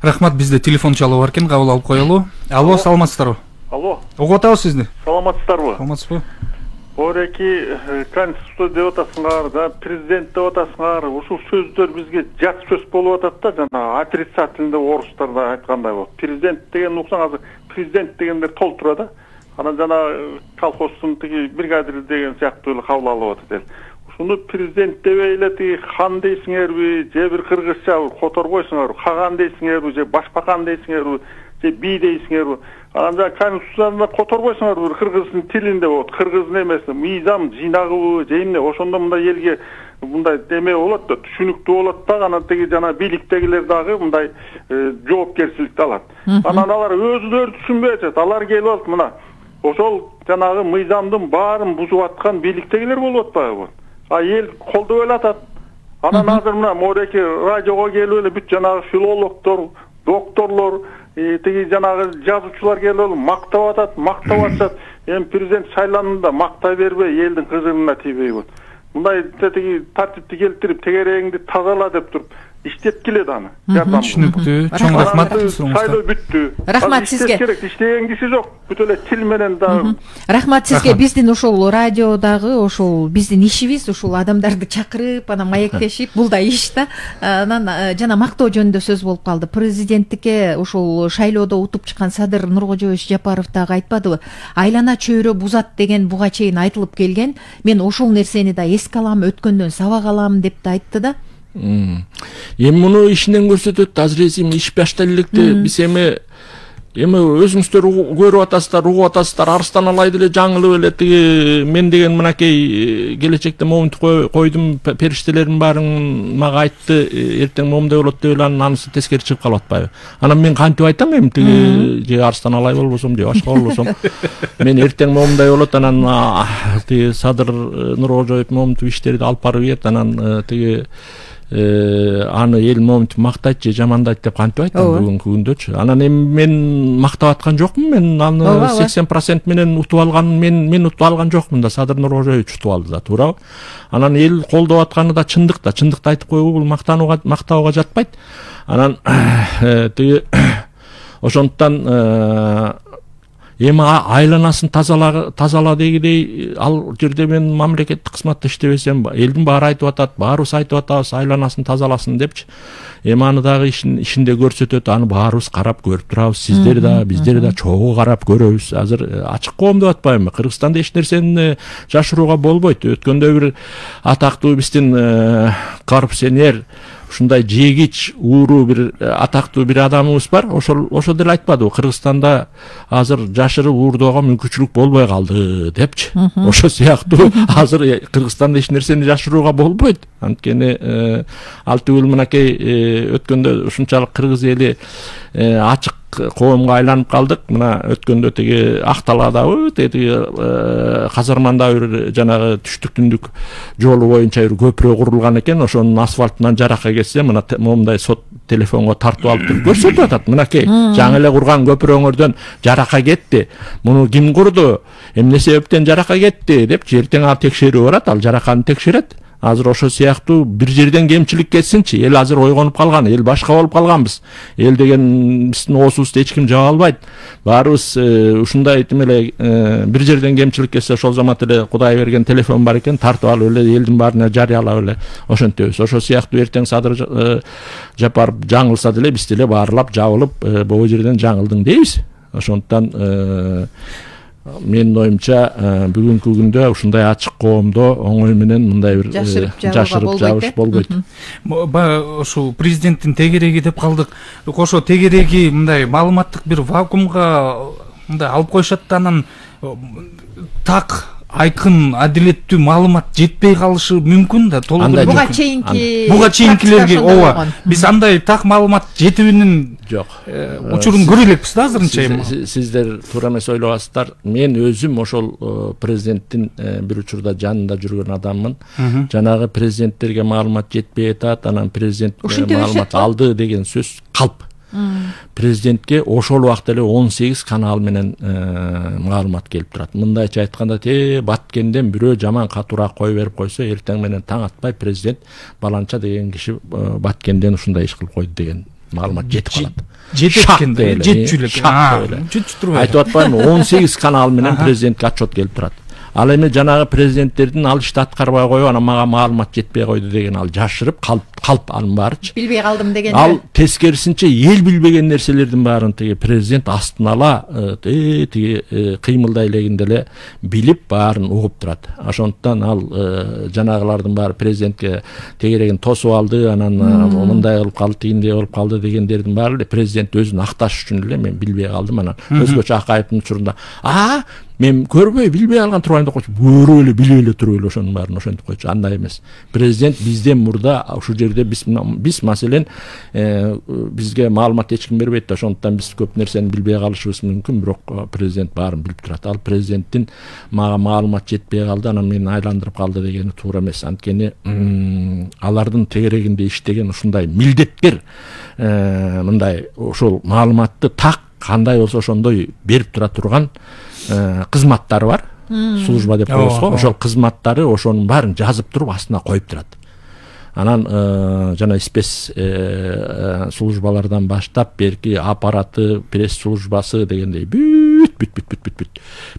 B: Рахмат, бизде телефон чалуу бар экен, кабыл алып коелу. Алло, саламатсыздарбы?
G: Алло.
B: Угуп атабыз сизди.
G: Саламатсыздарбы?
B: Саламатсызбы?
G: Ореки конституция деп атасыңар да, президент деп атасыңар. Ушул сөздөр бизге жат сөз болуп атат да, жана отрицательный орустарда айткандай болот. Президент деген уксаң азыр президент дегендер толтура да. Анан жана колхоздун тиги бригадир деген сыяктуу эле кабыл алып атат эл. Ушуну президент дебей эле тиги хан дейсиңерби, же бир кыргызча которбойсуңарбы, каган дейсиңерби, же башбакан дейсиңерби, же би дейсиңерби. Анан жана конституцияда которбойсуңар бир кыргыздын тилинде болот. Кыргыздын эмеси мыйзам жыйнагыбы, же эмне, ошондо мындай элге мындай деме болот да, түшүнүктүү болот да, анан тиги жана бийликтегилер дагы мындай жоопкерчиликти алат. Анан алар өзүлөрү түшүнбөй атат. Алар келип алып мына ошол жанагы мыйзамдын баарын бузуп аткан бийликтегилер болуп атпайбы? А эл колдоп эле атат. Анан азыр мына мореки радиого келип эле бүт жанагы филологдор, докторлор, тиги жанагы жазуучулар келип эле мактап атат. Эми президент шайланында мактай бербей, элдин кыжырына тийбейби? Мындай тиги тартипти келтирип, тегереңди тазала деп туруп иштеп келет аны.
B: Түшүнүктүү. Чоң рахмат.
G: Шайлоо бүттү.
A: Рахмат сизге.
G: Иштеген киши жок. Бүт эле тил менен да.
A: Рахмат сизге. Биздин ушул радиодагы ушул биздин ишибиз ушул адамдарды чакырып, анан маектешип, бул да иш да. Анан жана мактоо жөнүндө сөз болуп калды. Президенттикке ушул шайлоодо утуп чыккан Садыр Нуркожоевич Жапаров дагы айтпадыбы? Айлана чөйрө бузат деген буга чейин айтылып келген. Мен ошол нерсени да эске алам, өткөндөн сабак алам деп да айтты да.
C: Эми муну ишинен көрсөтөт, азыр иш башталып электе. Биз эми өзүңүздөр көрүп атасыздар, угуп атасыздар, Арыстан алай деле жаңылып эле тиги мен деген мынакей келечекте момунту койдум, периштелердин баарын мага айтты, эртең момундай болот деп эле анысы тескери чыгып калып атпайбы? Анан мен кантип айтам эми тиги же Арыстан алай болбосом же башка болбосом. Мен эртең момундай болот, анан тиги Садыр Нуркожоев момунтуп иштерди алып барып ийет, анан тиги аны эл момунтип мактайт же жамандайт деп кантип айтам бүгүнкү күндөчү. Анан эми мен мактап аткан жокмун, мен аны 80% менен утуп алган, мен утуп алган жокмун да, Садыр Нуркожоевич утуп алды да, туурабы? Анан эл колдоп атканы да чындык да, чындыкты айтып коюу бул мактоого жатпайт. Анан тиги ошондуктан эми айланасын тазала дегидей ал жерде мен мамлекеттик кызматта иштебесем элдин баары айтып атат, баарыбыз айтып атабыз айланасын тазаласын депчи. Эми аны дагы ишинде көрсөтөт, аны баарыбыз карап көрүп турабыз. Сиздер да, биздер да чогуу карап көрөбүз. Азыр ачык коом деп атпайбы? Кыргызстанда эч нерсени жашырууга болбойт. Өткөндө бир атактуу биздин коррупционер, ушундай жегич, ууруу бир атактуу бир адамыбыз бар. Ошол деле айтпадыбы? Кыргызстанда азыр жашырып уурдоого мүмкүнчүлүк болбой калды депчи. Ошо сыяктуу азыр Кыргызстанда эч нерсени жашырууга болбойт. Анткени ал түгүл мынакей өткөндө ушунчалык кыргыз эли ачык коомго айланып калдык. Мына өткөндө тиги Акталаадабы, тиги Казарманда бир жанагы түштүк-түндүк жолу боюнча бир көпүрө курулган экен. Ошонун асфальтынан жаракка кетсе, мына момундай сот телефонго тартып алып туруп көрсөтүп атат. Мынакей жаңы эле курган көпүрөңөрдөн жаракка кетти. Муну ким курду? Эмне себептен жаракка кетти деп эртең ал текшерүү барат, ал жараканы текшерет. Азыр ошо сыяктуу бир жерден кемчилик кетсинчи. Эл азыр ойгонуп калган, эл башка болуп калганбыз. Эл деген биздин оосубузду эч ким жаба албайт. Баарыбыз ушундай тим эле бир жерден кемчилик кетсе, ошол замат эле Кудай берген телефон бар экен, тартып алып эле элдин баарына жарыялап эле ошентебиз. Ошо сыяктуу эртең Садыр Жапаров жаңылса деле биз деле баарлап жабылып бул жерден жаңылдың дейбиз. Ошондуктан менин оюмча бүгүнкү күндө ушундай ачык коомдо оңой менен мындай бир жашырып жабыш болбойт.
B: Ошо президенттин тегереги деп калдык. Ошо тегереги мындай маалыматтык бир вакуумга мындай алып коюшат да, анан так айкын адилеттүү маалымат жетпей калышы мүмкүн да.
A: Буга
B: чейинкилерге ооба биз андай так маалымат жетүүнүн
C: жок
B: учурун көрө элекпиз да азырынча.
C: Сиздер туура эмес ойлобасыздар. Мен өзүм ошол президенттин бир учурда жанында жүргөн адаммын. Жанагы президенттерге маалымат жетпей атат, анан президент маалымат алды деген сөз калп. Президентке ошол убакта эле 18 канал менен маалымат келип турат. Мындайча айтканда, Баткенден бирөө жаман катуураак кой берип койсо, эртең менен таң атпай президент баланча деген киши Баткенден ушундай иш кылып койду деген маалымат жетип калат.
B: Жетчүлүк.
C: Айтып атпаймынбы? 18 канал менен президентке отчет келип турат. Ал эми жанагы президенттердин ал ишти аткарбай коюп, анан мага маалымат жетпей койду деген ал жашырып калп анын баарычы.
A: Билбей калдым деген.
C: Ал тескерисинче эл билбеген нерселердин баарын тиги президент астына ала тиги кыймылдай элегинде эле билип баарын угуп турат. Ошондуктан ал жанагылардын баары президентке тегерегин тосуп алды, анан мындай кылып калды, тигиндей болуп калды дегендердин баары президент өзүн акташ үчүн эле мен билбей калдым. Анан өзгөчө Акаевдин учурунда мен көрбөй билбей калган турбайм деп койчу. Көрүп эле билип эле туруп эле ошонун баарын ошентип койчу. Андай эмес. Президент бизден мурда ушул жерде биз маселен бизге маалымат эч ким бербейт да, ошондуктан биз көп нерсени билбей калышыбыз мүмкүн, бирок президент баарын билип турат. Ал президенттин мага маалымат жетпей калды, анан мени айландырып калды дегени туура эмес. Анткени алардын тегерегинде иштеген ушундай милдеткер мындай ошол маалыматты так кандай болсо ошондой берип тура турган кызматтары бар. Служба деп коебуз го. Ошол кызматтары ошонун баарын жазып туруп астына коюп турат. Анан жана спец службалардан баштап берки аппараты, пресс службасы дегендей бүт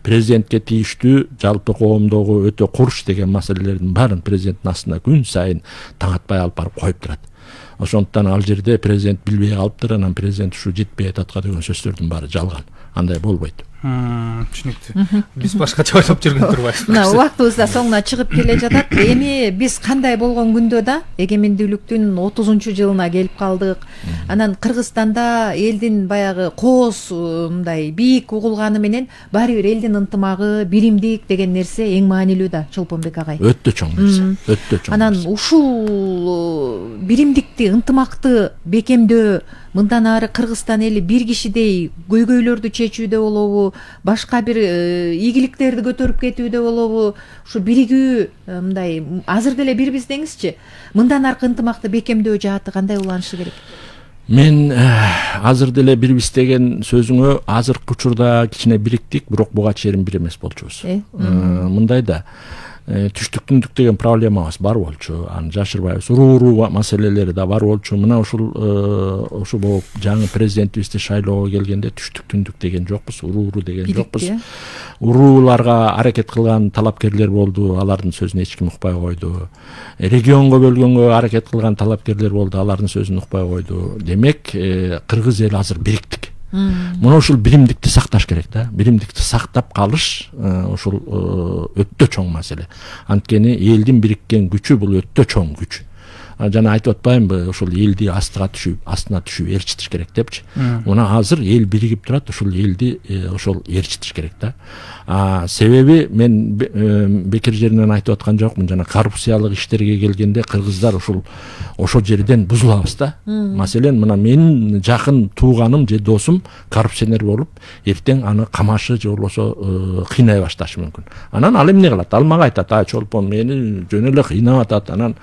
C: президентке тийиштүү жалпы коомдогу өтө курч деген маселелердин баарын президенттин астына күн сайын таң атпай алып барып коюп турат. Ошондуктан ал жерде президент билбей калыптыр, анан президент ушу жетпей ататка деген сөздөрдүн баары жалган. Андай болбойт.
B: Түшүнүктүү. Биз башкача ойлоп жүргөн турбайбыз.
A: Мына убактыбыз да соңуна чыгып келе жатат. Эми биз кандай болгон күндө да эгемендүүлүктүн 30-жылына келип калдык. Анан Кыргызстанда элдин баягы кооз мындай бийик угулганы менен баары бир элдин ынтымагы, биримдик деген нерсе эң маанилүү да, Чолпонбек агай.
C: Өтө чоң нерсе. Өтө чоң.
A: Анан ушул биримдикти, ынтымакты бекемдөө мындан ары Кыргызстан эли бир кишидей көйгөйлөрдү чечүүдө болобу, башка бир ийгиликтерди көтөрүп кетүүдө болобу, ушу биригүү мындай азыр деле бирибиз деңизчи, мындан аркы ынтымакты бекемдөө жааты кандай уланышы керек?
C: Мен азыр деле бирибиз деген сөзүңө азыркы учурда кичине бириктик, бирок буга чейин бир эмес болчубуз. Мындай да түштүк деген проблемабыз бар болчу, аны жашырбайбыз. Уруу маселелери да бар болчу. Мына ушул болуп жаңы президентибизди шайлоого келгенде түштүк деген жокпуз, уруу деген жокпуз. Урууларга аракет кылган талапкерлер болду, алардын сөзүн эч ким укпай койду. Регионго бөлгөнгө аракет кылган талапкерлер болду, алардын сөзүн укпай койду. Демек, кыргыз эли азыр бириктик. Мына ушул биримдикти сакташ керек да. Биримдикти сактап калыш ушул өтө чоң маселе. Анткени элдин бириккен күчү бул өтө чоң күч. Жана айтып атпаймынбы, ушул элди астына түшүп ээрчитиш керек депчи. Мына азыр эл биригип турат, ушул элди ошол ээрчитиш керек да. Себеби мен бекер жеринен айтып аткан жокмун, жана коррупциялык иштерге келгенде кыргыздар ошол жерден бузулабыз да. Маселен, мына менин жакын тууганым же досум коррупционер болуп, эртең аны камашы же болбосо кыйнай башташы мүмкүн. Анан ал эмне кылат? Ал мага айтат: "Чолпон, мени жөн эле кыйнап атат. Анан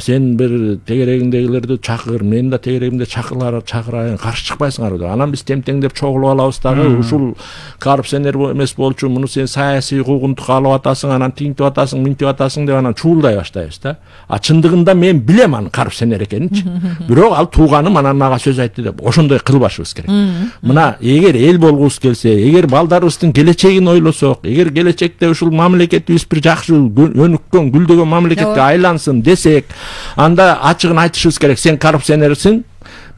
C: сен бир тегерегиңдегилерди чакыр, мен да тегерегимде чакырайын, каршы чыкпайсыңар" деп. Анан биз темтеңдеп чогулуп алабыз дагы, ушул коррупционер эмес болчу, муну сен саясий куугунтук алып атасың, анан тигинтип атасың, минтип атасың деп анан чуулдай баштайбыз да. Чындыгында мен билем анын коррупционер экенинчи. Бирок ал тууганым анан мага сөз айтты деп ошондой кылбашыбыз керек. Мына эгер эл болгубуз келсе, эгер балдарыбыздын келечегин ойлосок, эгер келечекте ушул мамлекетибиз бир жакшы өнүккөн, гүлдөгөн мамлекетке айлансын десек, анда ачыгын айтышыбыз керек. Сен коррупционерсиң,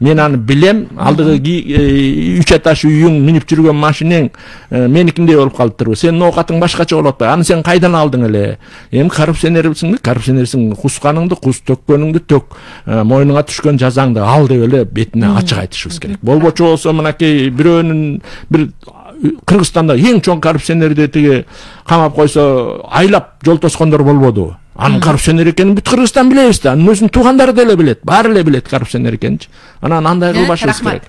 C: мен аны билем, алдыгы 3 этаж үйүң, минип жүргөн машинең меникиндей болуп калыптыр. Сенин оокатың башкача болуп атпайбы? Аны сен кайдан алдың эле? Эми коррупционерсиң, кусканыңды кус, төккөнүңдү төк, мойнуңа түшкөн жазаңды ал деп эле бетине ачык айтышыбыз керек. Болбочу болсо мынакей бирөөнүн бир Кыргызстанда эң чоң коррупционерди тиги камап койсо, айлап жол тоскондор болбодубу? Анын коррупционер экенин бүт Кыргызстан билебиз да. Анын өзүнүн туугандары деле билет, баары эле билет коррупционер экенин. Анан андай кылбашыбыз керек.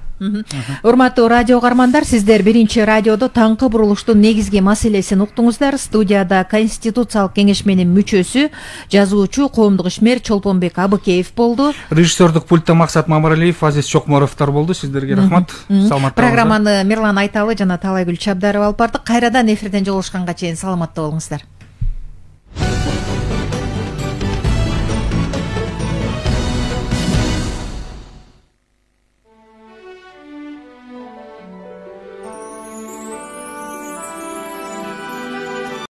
A: Урматтуу радио угармандар, сиздер биринчи радиодо таңкы бурулуштун негизги маселесин уктуңуздар. Студияда Конституциялык кеңешменин мүчөсү, жазуучу, коомдук ишмер Чолпонбек Абыкеев болду.
B: Режиссердук пультта Максат Мамыралиев, Азиз Чокморовдор болду. Сиздерге рахмат. Саламатта болуңуздар.
A: Программаны Мирлан Айталы жана Талайгүл Чабдарова алып бардык. Кайрадан эфирден жолугушканга чейин саламатта болуңуздар.